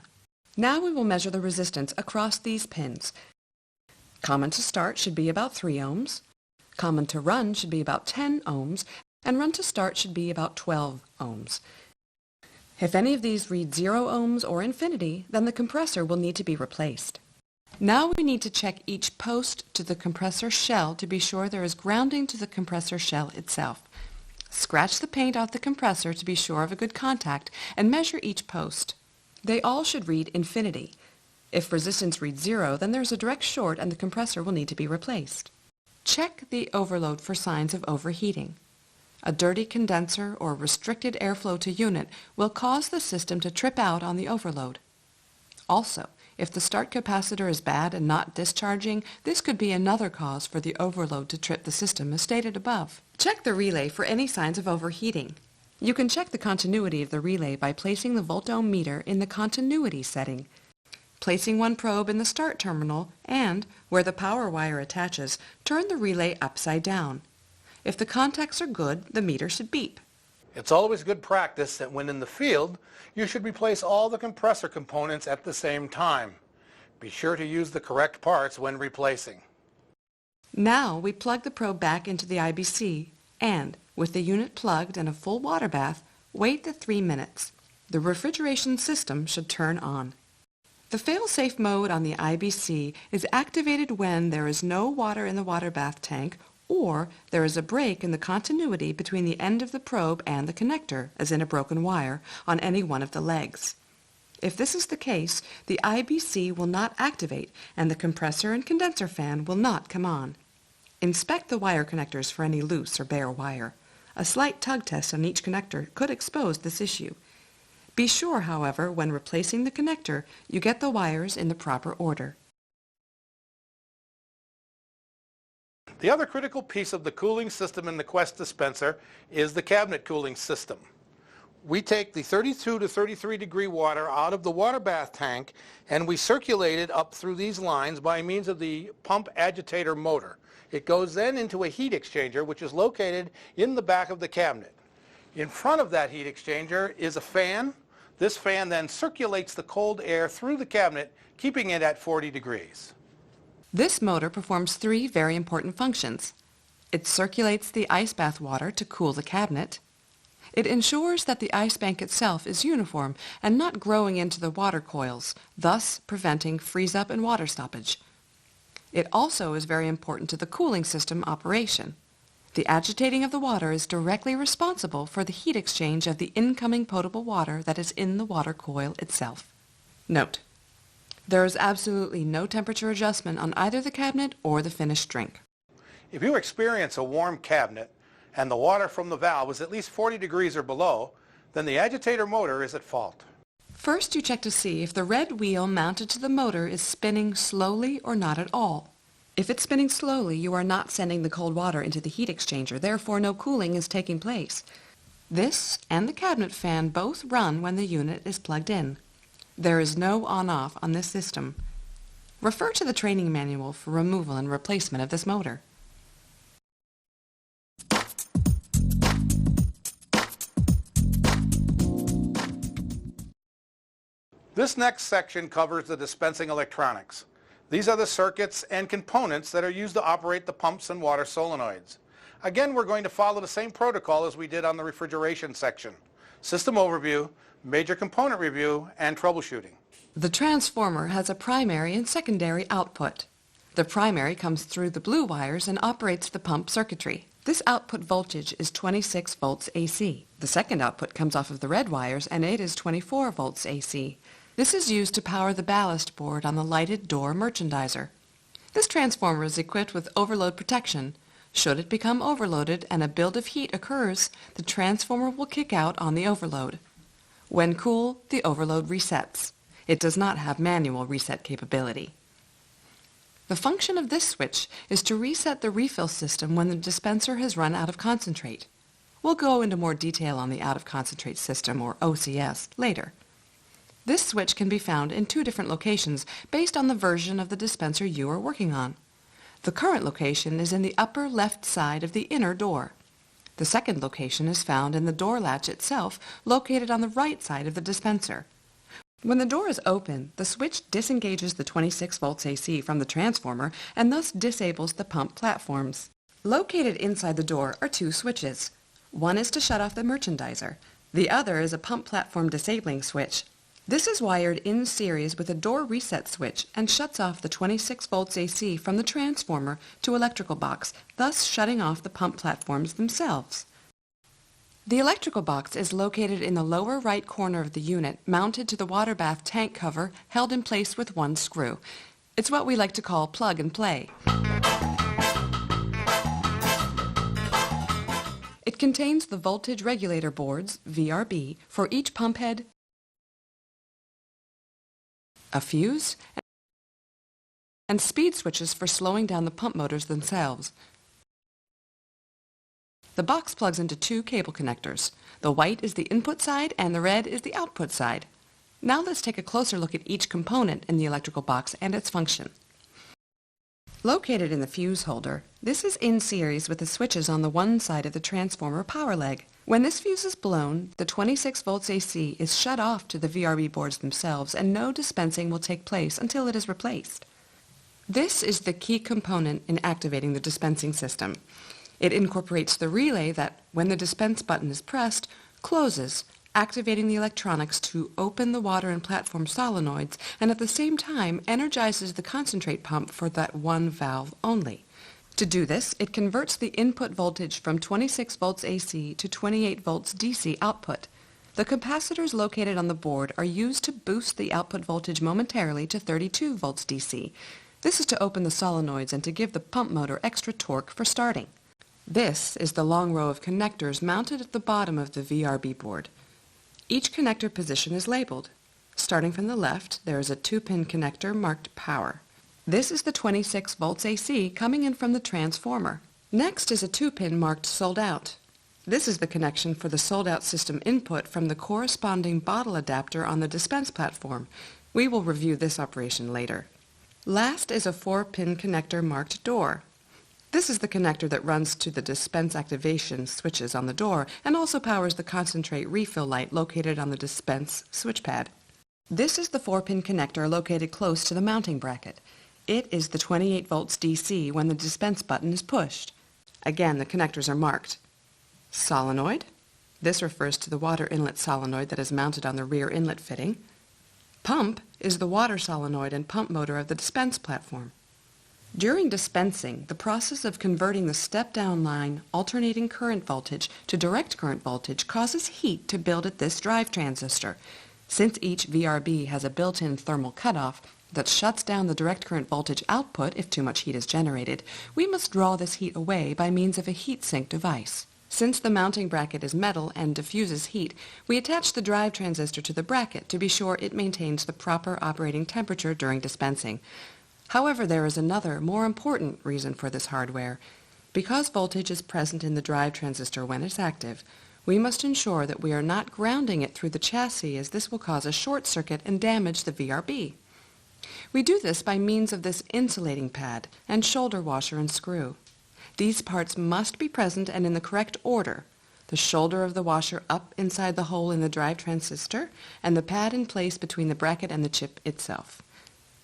Now we will measure the resistance across these pins. Common to start should be about 3 ohms. Common to run should be about 10 ohms, and run to start should be about 12 ohms. If any of these read 0 ohms or infinity, then the compressor will need to be replaced. Now we need to check each post to the compressor shell to be sure there is grounding to the compressor shell itself. Scratch the paint off the compressor to be sure of a good contact and measure each post. They all should read infinity. If resistance reads 0, then there's a direct short and the compressor will need to be replaced. Check the overload for signs of overheating. A dirty condenser or restricted airflow to unit will cause the system to trip out on the overload. Also, if the start capacitor is bad and not discharging, this could be another cause for the overload to trip the system as stated above. Check the relay for any signs of overheating. You can check the continuity of the relay by placing the volt-ohm meter in the continuity setting, placing one probe in the start terminal, and, where the power wire attaches, turn the relay upside down. If the contacts are good, the meter should beep. It's always good practice that when in the field, you should replace all the compressor components at the same time. Be sure to use the correct parts when replacing. Now we plug the probe back into the IBC and, with the unit plugged and a full water bath, wait the 3 minutes. The refrigeration system should turn on. The fail-safe mode on the IBC is activated when there is no water in the water bath tank or there is a break in the continuity between the end of the probe and the connector, as in a broken wire, on any one of the legs. If this is the case, the IBC will not activate and the compressor and condenser fan will not come on. Inspect the wire connectors for any loose or bare wire. A slight tug test on each connector could expose this issue. Be sure, however, when replacing the connector, you get the wires in the proper order. The other critical piece of the cooling system in the Quest dispenser is the cabinet cooling system. We take the 32 to 33 degree water out of the water bath tank and we circulate it up through these lines by means of the pump agitator motor. It goes then into a heat exchanger which is located in the back of the cabinet. In front of that heat exchanger is a fan. This fan then circulates the cold air through the cabinet, keeping it at 40 degrees. This motor performs 3 very important functions. It circulates the ice bath water to cool the cabinet. It ensures that the ice bank itself is uniform and not growing into the water coils, thus preventing freeze-up and water stoppage. It also is very important to the cooling system operation. The agitating of the water is directly responsible for the heat exchange of the incoming potable water that is in the water coil itself. Note: there is absolutely no temperature adjustment on either the cabinet or the finished drink. If you experience a warm cabinet and the water from the valve is at least 40 degrees or below, then the agitator motor is at fault. First, you check to see if the red wheel mounted to the motor is spinning slowly or not at all. If it's spinning slowly, you are not sending the cold water into the heat exchanger, therefore no cooling is taking place. This and the cabinet fan both run when the unit is plugged in. There is no on-off on this system. Refer to the training manual for removal and replacement of this motor. This next section covers the dispensing electronics. These are the circuits and components that are used to operate the pumps and water solenoids. Again, we're going to follow the same protocol as we did on the refrigeration section. System overview, major component review, and troubleshooting. The transformer has a primary and secondary output. The primary comes through the blue wires and operates the pump circuitry. This output voltage is 26 volts AC. The second output comes off of the red wires and it is 24 volts AC. This is used to power the ballast board on the lighted door merchandiser. This transformer is equipped with overload protection. Should it become overloaded and a build of heat occurs, the transformer will kick out on the overload. When cool, the overload resets. It does not have manual reset capability. The function of this switch is to reset the refill system when the dispenser has run out of concentrate. We'll go into more detail on the out-of-concentrate system, or OCS, later. This switch can be found in 2 different locations based on the version of the dispenser you are working on. The current location is in the upper left side of the inner door. The second location is found in the door latch itself, located on the right side of the dispenser. When the door is open, the switch disengages the 26 volts AC from the transformer and thus disables the pump platforms. Located inside the door are 2 switches. One is to shut off the merchandiser. The other is a pump platform disabling switch. This is wired in series with a door reset switch and shuts off the 26 volts AC from the transformer to electrical box, thus shutting off the pump platforms themselves. The electrical box is located in the lower right corner of the unit, mounted to the water bath tank cover, held in place with 1 screw. It's what we like to call plug and play. It contains the voltage regulator boards, VRB, for each pump head, a fuse, and speed switches for slowing down the pump motors themselves. The box plugs into 2 cable connectors. The white is the input side and the red is the output side. Now let's take a closer look at each component in the electrical box and its function. Located in the fuse holder, this is in series with the switches on the one side of the transformer power leg. When this fuse is blown, the 26 volts AC is shut off to the VRB boards themselves and no dispensing will take place until it is replaced. This is the key component in activating the dispensing system. It incorporates the relay that, when the dispense button is pressed, closes, activating the electronics to open the water and platform solenoids and at the same time energizes the concentrate pump for that one valve only. To do this, it converts the input voltage from 26 volts AC to 28 volts DC output. The capacitors located on the board are used to boost the output voltage momentarily to 32 volts DC. This is to open the solenoids and to give the pump motor extra torque for starting. This is the long row of connectors mounted at the bottom of the VRB board. Each connector position is labeled. Starting from the left, there is a 2-pin connector marked Power. This is the 26 volts AC coming in from the transformer. Next is a 2-pin marked Sold Out. This is the connection for the sold out system input from the corresponding bottle adapter on the dispense platform. We will review this operation later. Last is a 4-pin connector marked Door. This is the connector that runs to the dispense activation switches on the door and also powers the concentrate refill light located on the dispense switch pad. This is the 4-pin connector located close to the mounting bracket. It is the 28 volts DC when the dispense button is pushed. Again, the connectors are marked. Solenoid. This refers to the water inlet solenoid that is mounted on the rear inlet fitting. Pump is the water solenoid and pump motor of the dispense platform. During dispensing, the process of converting the step-down line alternating current voltage to direct current voltage causes heat to build at this drive transistor. Since each VRB has a built-in thermal cutoff that shuts down the direct current voltage output if too much heat is generated, we must draw this heat away by means of a heat sink device. Since the mounting bracket is metal and diffuses heat, we attach the drive transistor to the bracket to be sure it maintains the proper operating temperature during dispensing. However, there is another, more important reason for this hardware. Because voltage is present in the drive transistor when it's active, we must ensure that we are not grounding it through the chassis, as this will cause a short circuit and damage the VRB. We do this by means of this insulating pad and shoulder washer and screw. These parts must be present and in the correct order. The shoulder of the washer up inside the hole in the drive transistor and the pad in place between the bracket and the chip itself.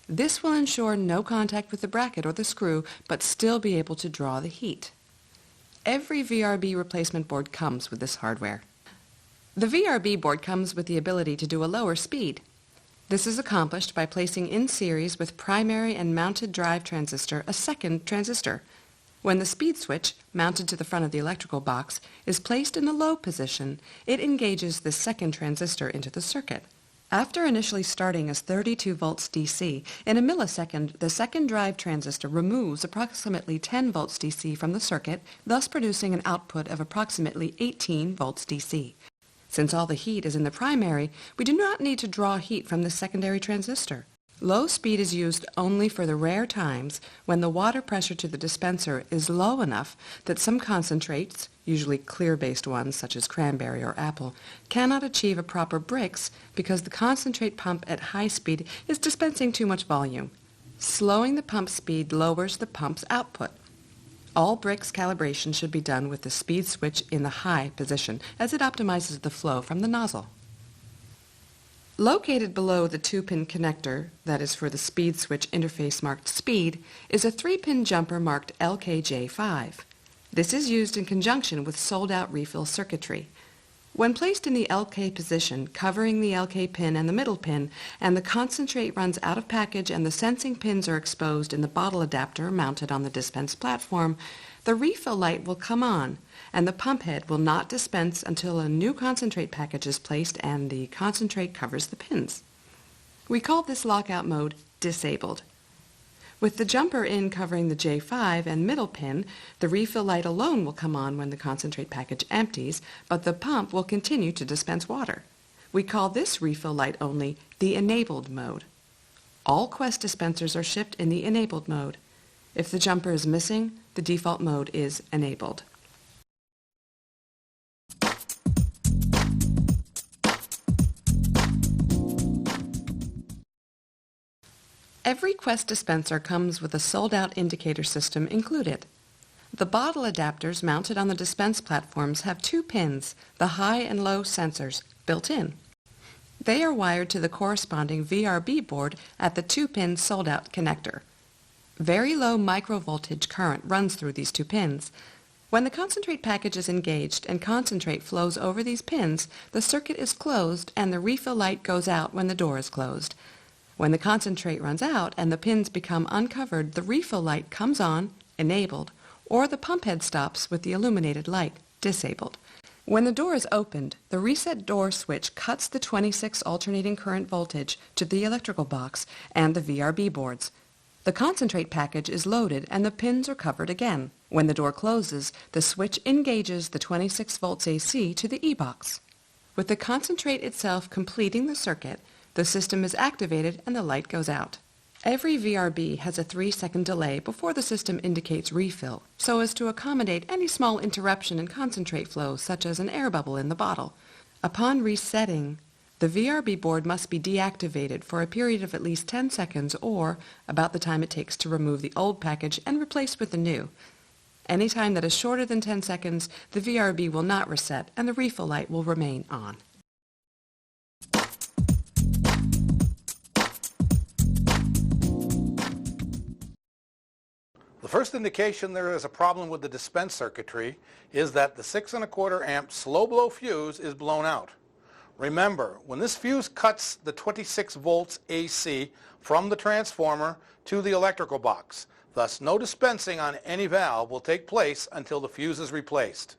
This will ensure no contact with the bracket or the screw, but still be able to draw the heat. Every VRB replacement board comes with this hardware. The VRB board comes with the ability to do a lower speed. This is accomplished by placing in series with primary and mounted drive transistor a second transistor. When the speed switch, mounted to the front of the electrical box, is placed in the low position, it engages the second transistor into the circuit. After initially starting as 32 volts DC, in a millisecond, the second drive transistor removes approximately 10 volts DC from the circuit, thus producing an output of approximately 18 volts DC. Since all the heat is in the primary, we do not need to draw heat from the secondary transistor. Low speed is used only for the rare times when the water pressure to the dispenser is low enough that some concentrates, usually clear-based ones such as cranberry or apple, cannot achieve a proper Brix because the concentrate pump at high speed is dispensing too much volume. Slowing the pump speed lowers the pump's output. All Brix calibration should be done with the speed switch in the high position, as it optimizes the flow from the nozzle. Located below the 2-pin connector, that is for the speed switch interface marked speed, is a 3-pin jumper marked LKJ5. This is used in conjunction with sold-out refill circuitry. When placed in the LK position, covering the LK pin and the middle pin, and the concentrate runs out of package and the sensing pins are exposed in the bottle adapter mounted on the dispense platform, the refill light will come on, and the pump head will not dispense until a new concentrate package is placed and the concentrate covers the pins. We call this lockout mode disabled. With the jumper in covering the J5 and middle pin, the refill light alone will come on when the concentrate package empties, but the pump will continue to dispense water. We call this refill light only the enabled mode. All Quest dispensers are shipped in the enabled mode. If the jumper is missing, the default mode is enabled. Every Quest dispenser comes with a sold-out indicator system included. The bottle adapters mounted on the dispense platforms have 2 pins, the high and low sensors, built in. They are wired to the corresponding VRB board at the 2-pin sold-out connector. Very low microvoltage current runs through these 2 pins. When the concentrate package is engaged and concentrate flows over these pins, the circuit is closed and the refill light goes out when the door is closed. When the concentrate runs out and the pins become uncovered, the refill light comes on, enabled, or the pump head stops with the illuminated light, disabled. When the door is opened, the reset door switch cuts the 26 alternating current voltage to the electrical box and the VRB boards. The concentrate package is loaded and the pins are covered again. When the door closes, the switch engages the 26 volts AC to the E-box. With the concentrate itself completing the circuit, the system is activated and the light goes out. Every VRB has a 3-second delay before the system indicates refill, so as to accommodate any small interruption in concentrate flow, such as an air bubble in the bottle. Upon resetting, the VRB board must be deactivated for a period of at least 10 seconds or about the time it takes to remove the old package and replace with the new. Any time that is shorter than 10 seconds, the VRB will not reset and the refill light will remain on. The first indication there is a problem with the dispense circuitry is that the 6 1/4 amp slow blow fuse is blown out. Remember, when this fuse cuts the 26 volts AC from the transformer to the electrical box, thus no dispensing on any valve will take place until the fuse is replaced.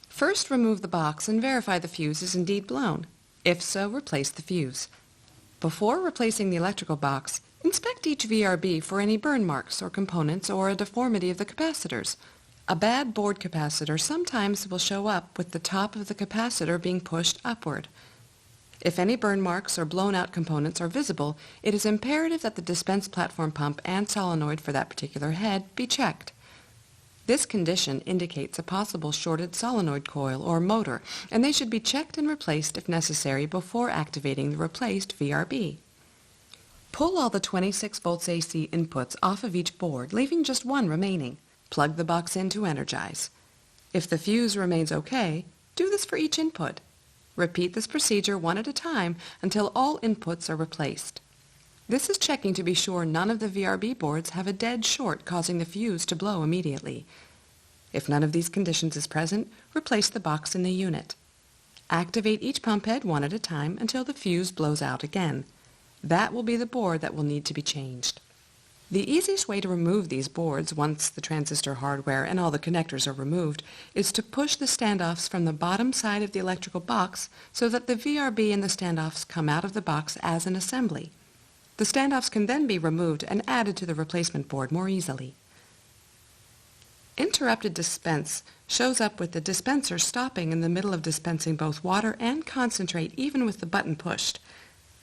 First, remove the box and verify the fuse is indeed blown. If so, replace the fuse. Before replacing the electrical box, inspect each VRB for any burn marks or components or a deformity of the capacitors. A bad board capacitor sometimes will show up with the top of the capacitor being pushed upward. If any burn marks or blown-out components are visible, it is imperative that the dispense platform pump and solenoid for that particular head be checked. This condition indicates a possible shorted solenoid coil or motor, and they should be checked and replaced if necessary before activating the replaced VRB. Pull all the 26 volts AC inputs off of each board, leaving just one remaining. Plug the box in to energize. If the fuse remains okay, do this for each input. Repeat this procedure one at a time until all inputs are replaced. This is checking to be sure none of the VRB boards have a dead short causing the fuse to blow immediately. If none of these conditions is present, replace the box in the unit. Activate each pump head one at a time until the fuse blows out again. That will be the board that will need to be changed. The easiest way to remove these boards once the transistor hardware and all the connectors are removed is to push the standoffs from the bottom side of the electrical box so that the VRB and the standoffs come out of the box as an assembly. The standoffs can then be removed and added to the replacement board more easily. Interrupted dispense shows up with the dispenser stopping in the middle of dispensing both water and concentrate even with the button pushed.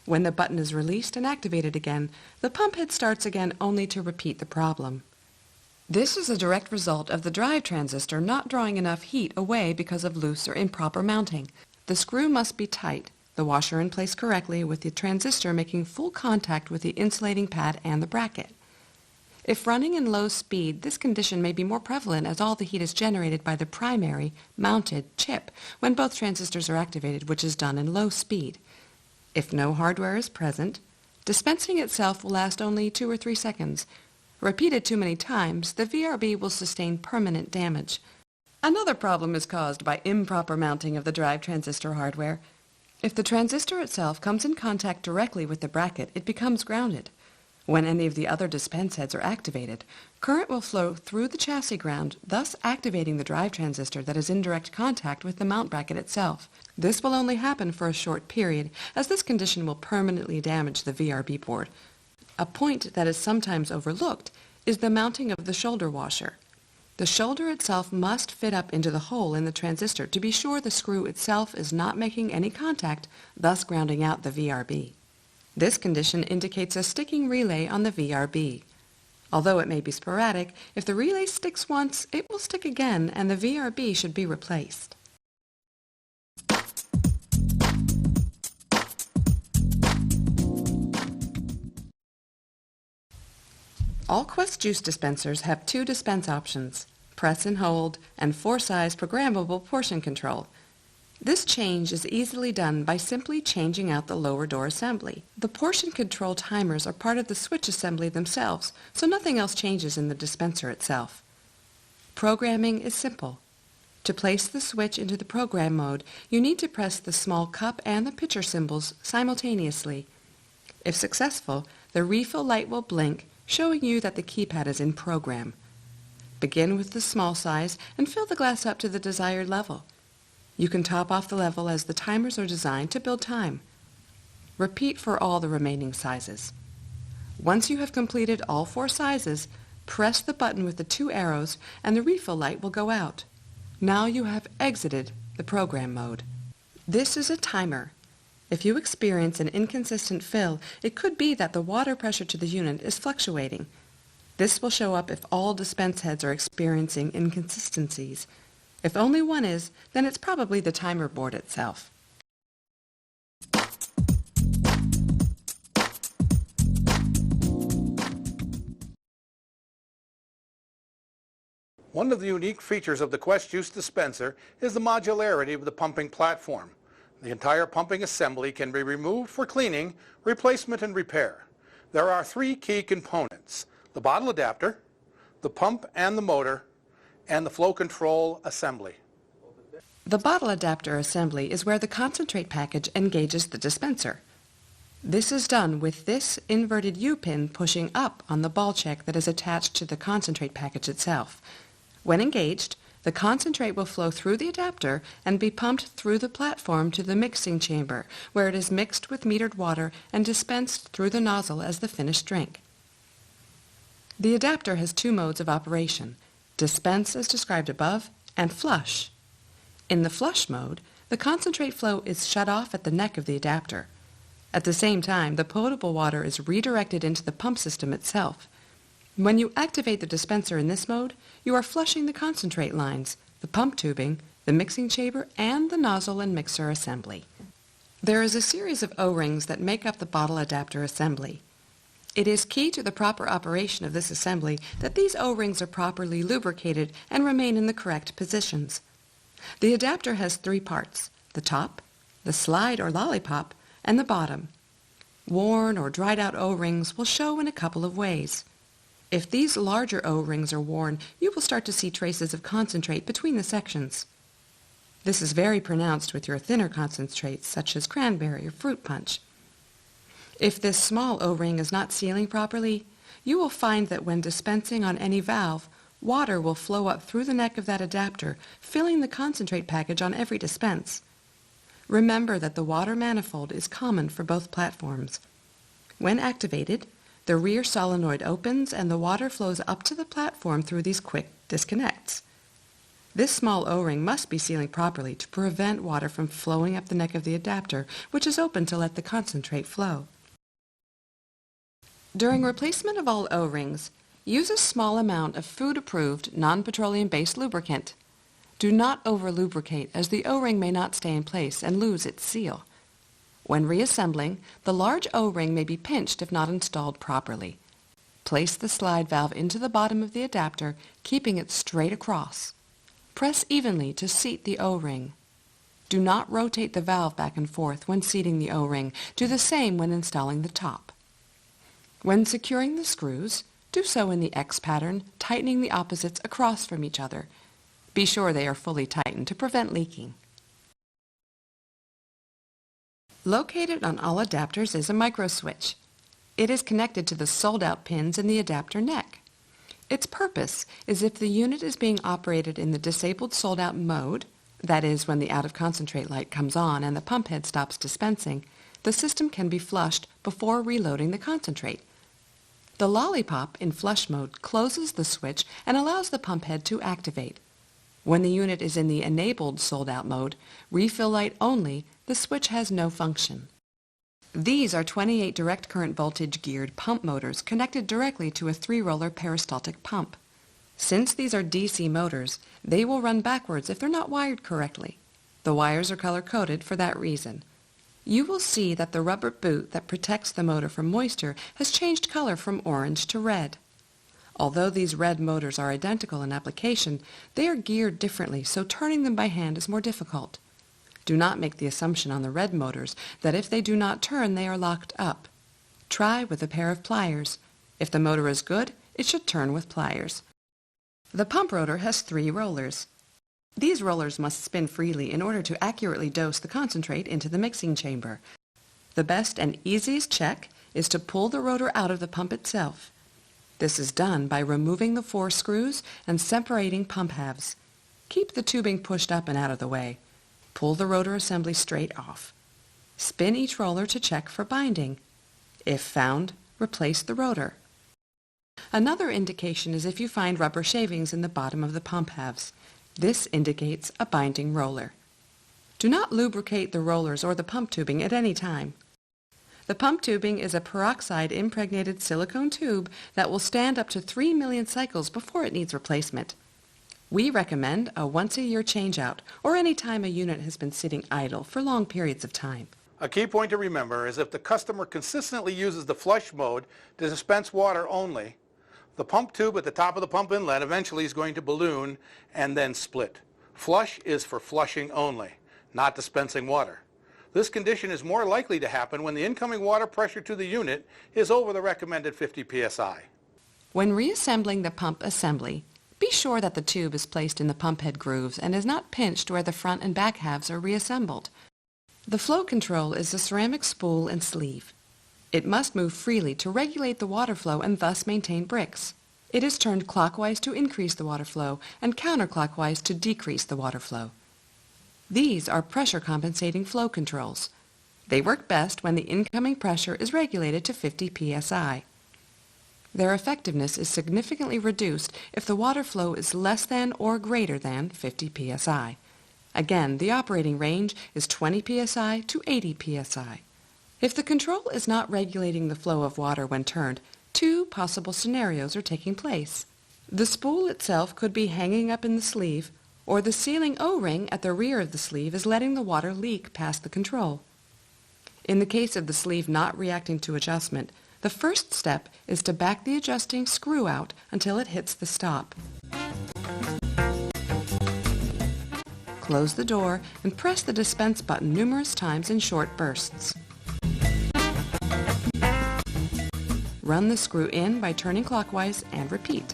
When the button is released and activated again, the pump head starts again only to repeat the problem. This is a direct result of the drive transistor not drawing enough heat away because of loose or improper mounting. The screw must be tight, the washer in place correctly with the transistor making full contact with the insulating pad and the bracket. If running in low speed, this condition may be more prevalent as all the heat is generated by the primary, mounted chip when both transistors are activated, which is done in low speed. If no hardware is present, dispensing itself will last only 2 or 3 seconds. Repeated too many times, the VRB will sustain permanent damage. Another problem is caused by improper mounting of the drive transistor hardware. If the transistor itself comes in contact directly with the bracket, it becomes grounded. When any of the other dispense heads are activated, current will flow through the chassis ground, thus activating the drive transistor that is in direct contact with the mount bracket itself. This will only happen for a short period, as this condition will permanently damage the VRB board. A point that is sometimes overlooked is the mounting of the shoulder washer. The shoulder itself must fit up into the hole in the transistor to be sure the screw itself is not making any contact, thus grounding out the VRB. This condition indicates a sticking relay on the VRB. Although it may be sporadic, if the relay sticks once, it will stick again and the VRB should be replaced. All Quest juice dispensers have 2 dispense options, press and hold, and 4-size programmable portion control. This change is easily done by simply changing out the lower door assembly. The portion control timers are part of the switch assembly themselves, so nothing else changes in the dispenser itself. Programming is simple. To place the switch into the program mode, you need to press the small cup and the pitcher symbols simultaneously. If successful, the refill light will blink, showing you that the keypad is in program. Begin with the small size and fill the glass up to the desired level. You can top off the level as the timers are designed to build time. Repeat for all the remaining sizes. Once you have completed all 4 sizes, press the button with the 2 arrows and the refill light will go out. Now you have exited the program mode. This is a timer. If you experience an inconsistent fill, it could be that the water pressure to the unit is fluctuating. This will show up if all dispense heads are experiencing inconsistencies. If only one is, then it's probably the timer board itself. One of the unique features of the Quest juice dispenser is the modularity of the pumping platform. The entire pumping assembly can be removed for cleaning, replacement, and repair. There are 3 key components: the bottle adapter, the pump and the motor, and the flow control assembly. The bottle adapter assembly is where the concentrate package engages the dispenser. This is done with this inverted U-pin pushing up on the ball check that is attached to the concentrate package itself. When engaged, the concentrate will flow through the adapter and be pumped through the platform to the mixing chamber, where it is mixed with metered water and dispensed through the nozzle as the finished drink. The adapter has 2 modes of operation: dispense as described above, and flush. In the flush mode, the concentrate flow is shut off at the neck of the adapter. At the same time, the potable water is redirected into the pump system itself. When you activate the dispenser in this mode, you are flushing the concentrate lines, the pump tubing, the mixing chamber, and the nozzle and mixer assembly. There is a series of O-rings that make up the bottle adapter assembly. It is key to the proper operation of this assembly that these O-rings are properly lubricated and remain in the correct positions. The adapter has 3 parts: the top, the slide or lollipop, and the bottom. Worn or dried out O-rings will show in a couple of ways. If these larger O-rings are worn, you will start to see traces of concentrate between the sections. This is very pronounced with your thinner concentrates such as cranberry or fruit punch. If this small O-ring is not sealing properly, you will find that when dispensing on any valve, water will flow up through the neck of that adapter, filling the concentrate package on every dispense. Remember that the water manifold is common for both platforms. When activated, the rear solenoid opens and the water flows up to the platform through these quick disconnects. This small O-ring must be sealing properly to prevent water from flowing up the neck of the adapter, which is open to let the concentrate flow. During replacement of all O-rings, use a small amount of food-approved, non-petroleum-based lubricant. Do not over-lubricate, as the O-ring may not stay in place and lose its seal. When reassembling, the large O-ring may be pinched if not installed properly. Place the slide valve into the bottom of the adapter, keeping it straight across. Press evenly to seat the O-ring. Do not rotate the valve back and forth when seating the O-ring. Do the same when installing the top. When securing the screws, do so in the X pattern, tightening the opposites across from each other. Be sure they are fully tightened to prevent leaking. Located on all adapters is a micro switch. It is connected to the sold-out pins in the adapter neck. Its purpose is if the unit is being operated in the disabled sold-out mode, that is, when the out-of-concentrate light comes on and the pump head stops dispensing, the system can be flushed before reloading the concentrate. The lollipop in flush mode closes the switch and allows the pump head to activate. When the unit is in the enabled sold-out mode, refill light only, the switch has no function. These are 28 direct current voltage geared pump motors connected directly to a 3-roller peristaltic pump. Since these are DC motors, they will run backwards if they're not wired correctly. The wires are color-coded for that reason. You will see that the rubber boot that protects the motor from moisture has changed color from orange to red. Although these red motors are identical in application, they are geared differently, so turning them by hand is more difficult. Do not make the assumption on the red motors that if they do not turn, they are locked up. Try with a pair of pliers. If the motor is good, it should turn with pliers. The pump rotor has 3 rollers. These rollers must spin freely in order to accurately dose the concentrate into the mixing chamber. The best and easiest check is to pull the rotor out of the pump itself. This is done by removing the 4 screws and separating pump halves. Keep the tubing pushed up and out of the way. Pull the rotor assembly straight off. Spin each roller to check for binding. If found, replace the rotor. Another indication is if you find rubber shavings in the bottom of the pump halves. This indicates a binding roller. Do not lubricate the rollers or the pump tubing at any time. The pump tubing is a peroxide impregnated silicone tube that will stand up to 3 million cycles before it needs replacement. We recommend a once-a-year change-out or any time a unit has been sitting idle for long periods of time. A key point to remember is if the customer consistently uses the flush mode to dispense water only, the pump tube at the top of the pump inlet eventually is going to balloon and then split. Flush is for flushing only, not dispensing water. This condition is more likely to happen when the incoming water pressure to the unit is over the recommended 50 psi. When reassembling the pump assembly, be sure that the tube is placed in the pump head grooves and is not pinched where the front and back halves are reassembled. The flow control is a ceramic spool and sleeve. It must move freely to regulate the water flow and thus maintain bricks. It is turned clockwise to increase the water flow and counterclockwise to decrease the water flow. These are pressure compensating flow controls. They work best when the incoming pressure is regulated to 50 psi. Their effectiveness is significantly reduced if the water flow is less than or greater than 50 psi. Again, the operating range is 20 psi to 80 psi. If the control is not regulating the flow of water when turned, 2 possible scenarios are taking place. The spool itself could be hanging up in the sleeve, or the sealing O-ring at the rear of the sleeve is letting the water leak past the control. In the case of the sleeve not reacting to adjustment, the first step is to back the adjusting screw out until it hits the stop. Close the door and press the dispense button numerous times in short bursts. Run the screw in by turning clockwise and repeat.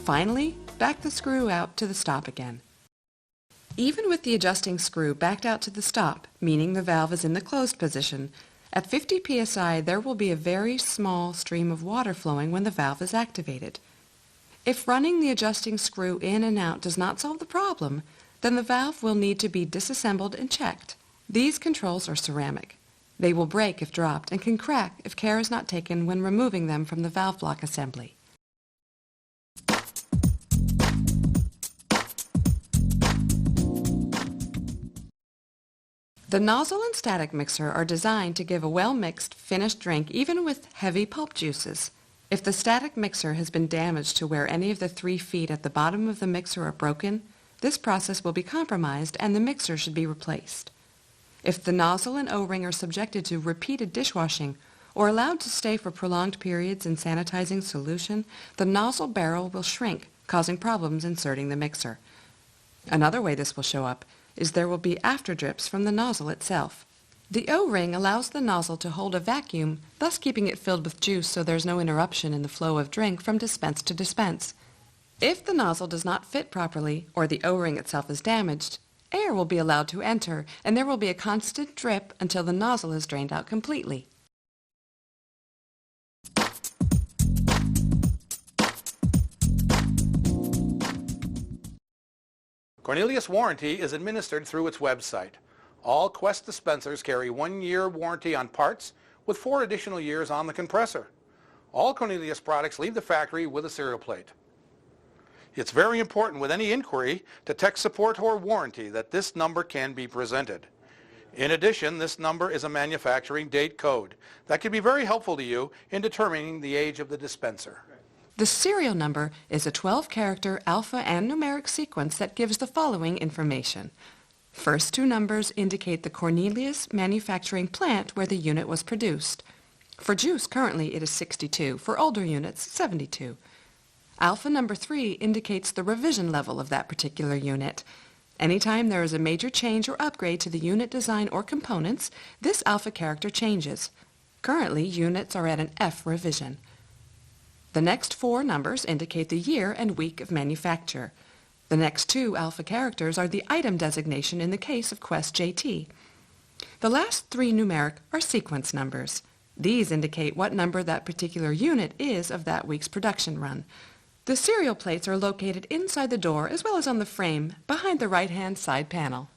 Finally, back the screw out to the stop again. Even with the adjusting screw backed out to the stop, meaning the valve is in the closed position, at 50 psi there will be a very small stream of water flowing when the valve is activated. If running the adjusting screw in and out does not solve the problem, then the valve will need to be disassembled and checked. These controls are ceramic. They will break if dropped and can crack if care is not taken when removing them from the valve block assembly. The nozzle and static mixer are designed to give a well-mixed, finished drink even with heavy pulp juices. If the static mixer has been damaged to where any of the 3 feet at the bottom of the mixer are broken, this process will be compromised and the mixer should be replaced. If the nozzle and O-ring are subjected to repeated dishwashing or allowed to stay for prolonged periods in sanitizing solution, the nozzle barrel will shrink, causing problems inserting the mixer. Another way this will show up is there will be after drips from the nozzle itself. The O-ring allows the nozzle to hold a vacuum, thus keeping it filled with juice so there's no interruption in the flow of drink from dispense to dispense. If the nozzle does not fit properly or the O-ring itself is damaged, air will be allowed to enter and there will be a constant drip until the nozzle is drained out completely. Cornelius Warranty is administered through its website. All Quest dispensers carry 1-year warranty on parts with 4 additional years on the compressor. All Cornelius products leave the factory with a serial plate. It's very important with any inquiry to tech support or warranty that this number can be presented. In addition, this number is a manufacturing date code that can be very helpful to you in determining the age of the dispenser. The serial number is a 12-character alpha and numeric sequence that gives the following information. First 2 numbers indicate the Cornelius manufacturing plant where the unit was produced. For juice, currently it is 62. For older units, 72. Alpha number 3 indicates the revision level of that particular unit. Anytime there is a major change or upgrade to the unit design or components, this alpha character changes. Currently, units are at an F revision. The next 4 numbers indicate the year and week of manufacture. The next 2 alpha characters are the item designation in the case of Quest JT. The last 3 numeric are sequence numbers. These indicate what number that particular unit is of that week's production run. The serial plates are located inside the door as well as on the frame behind the right-hand side panel.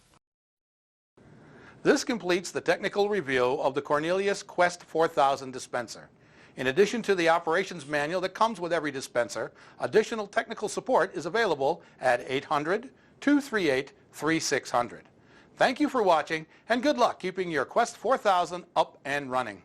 This completes the technical review of the Cornelius Quest 4000 dispenser. In addition to the operations manual that comes with every dispenser, additional technical support is available at 800-238-3600. Thank you for watching and good luck keeping your Quest 4000 up and running.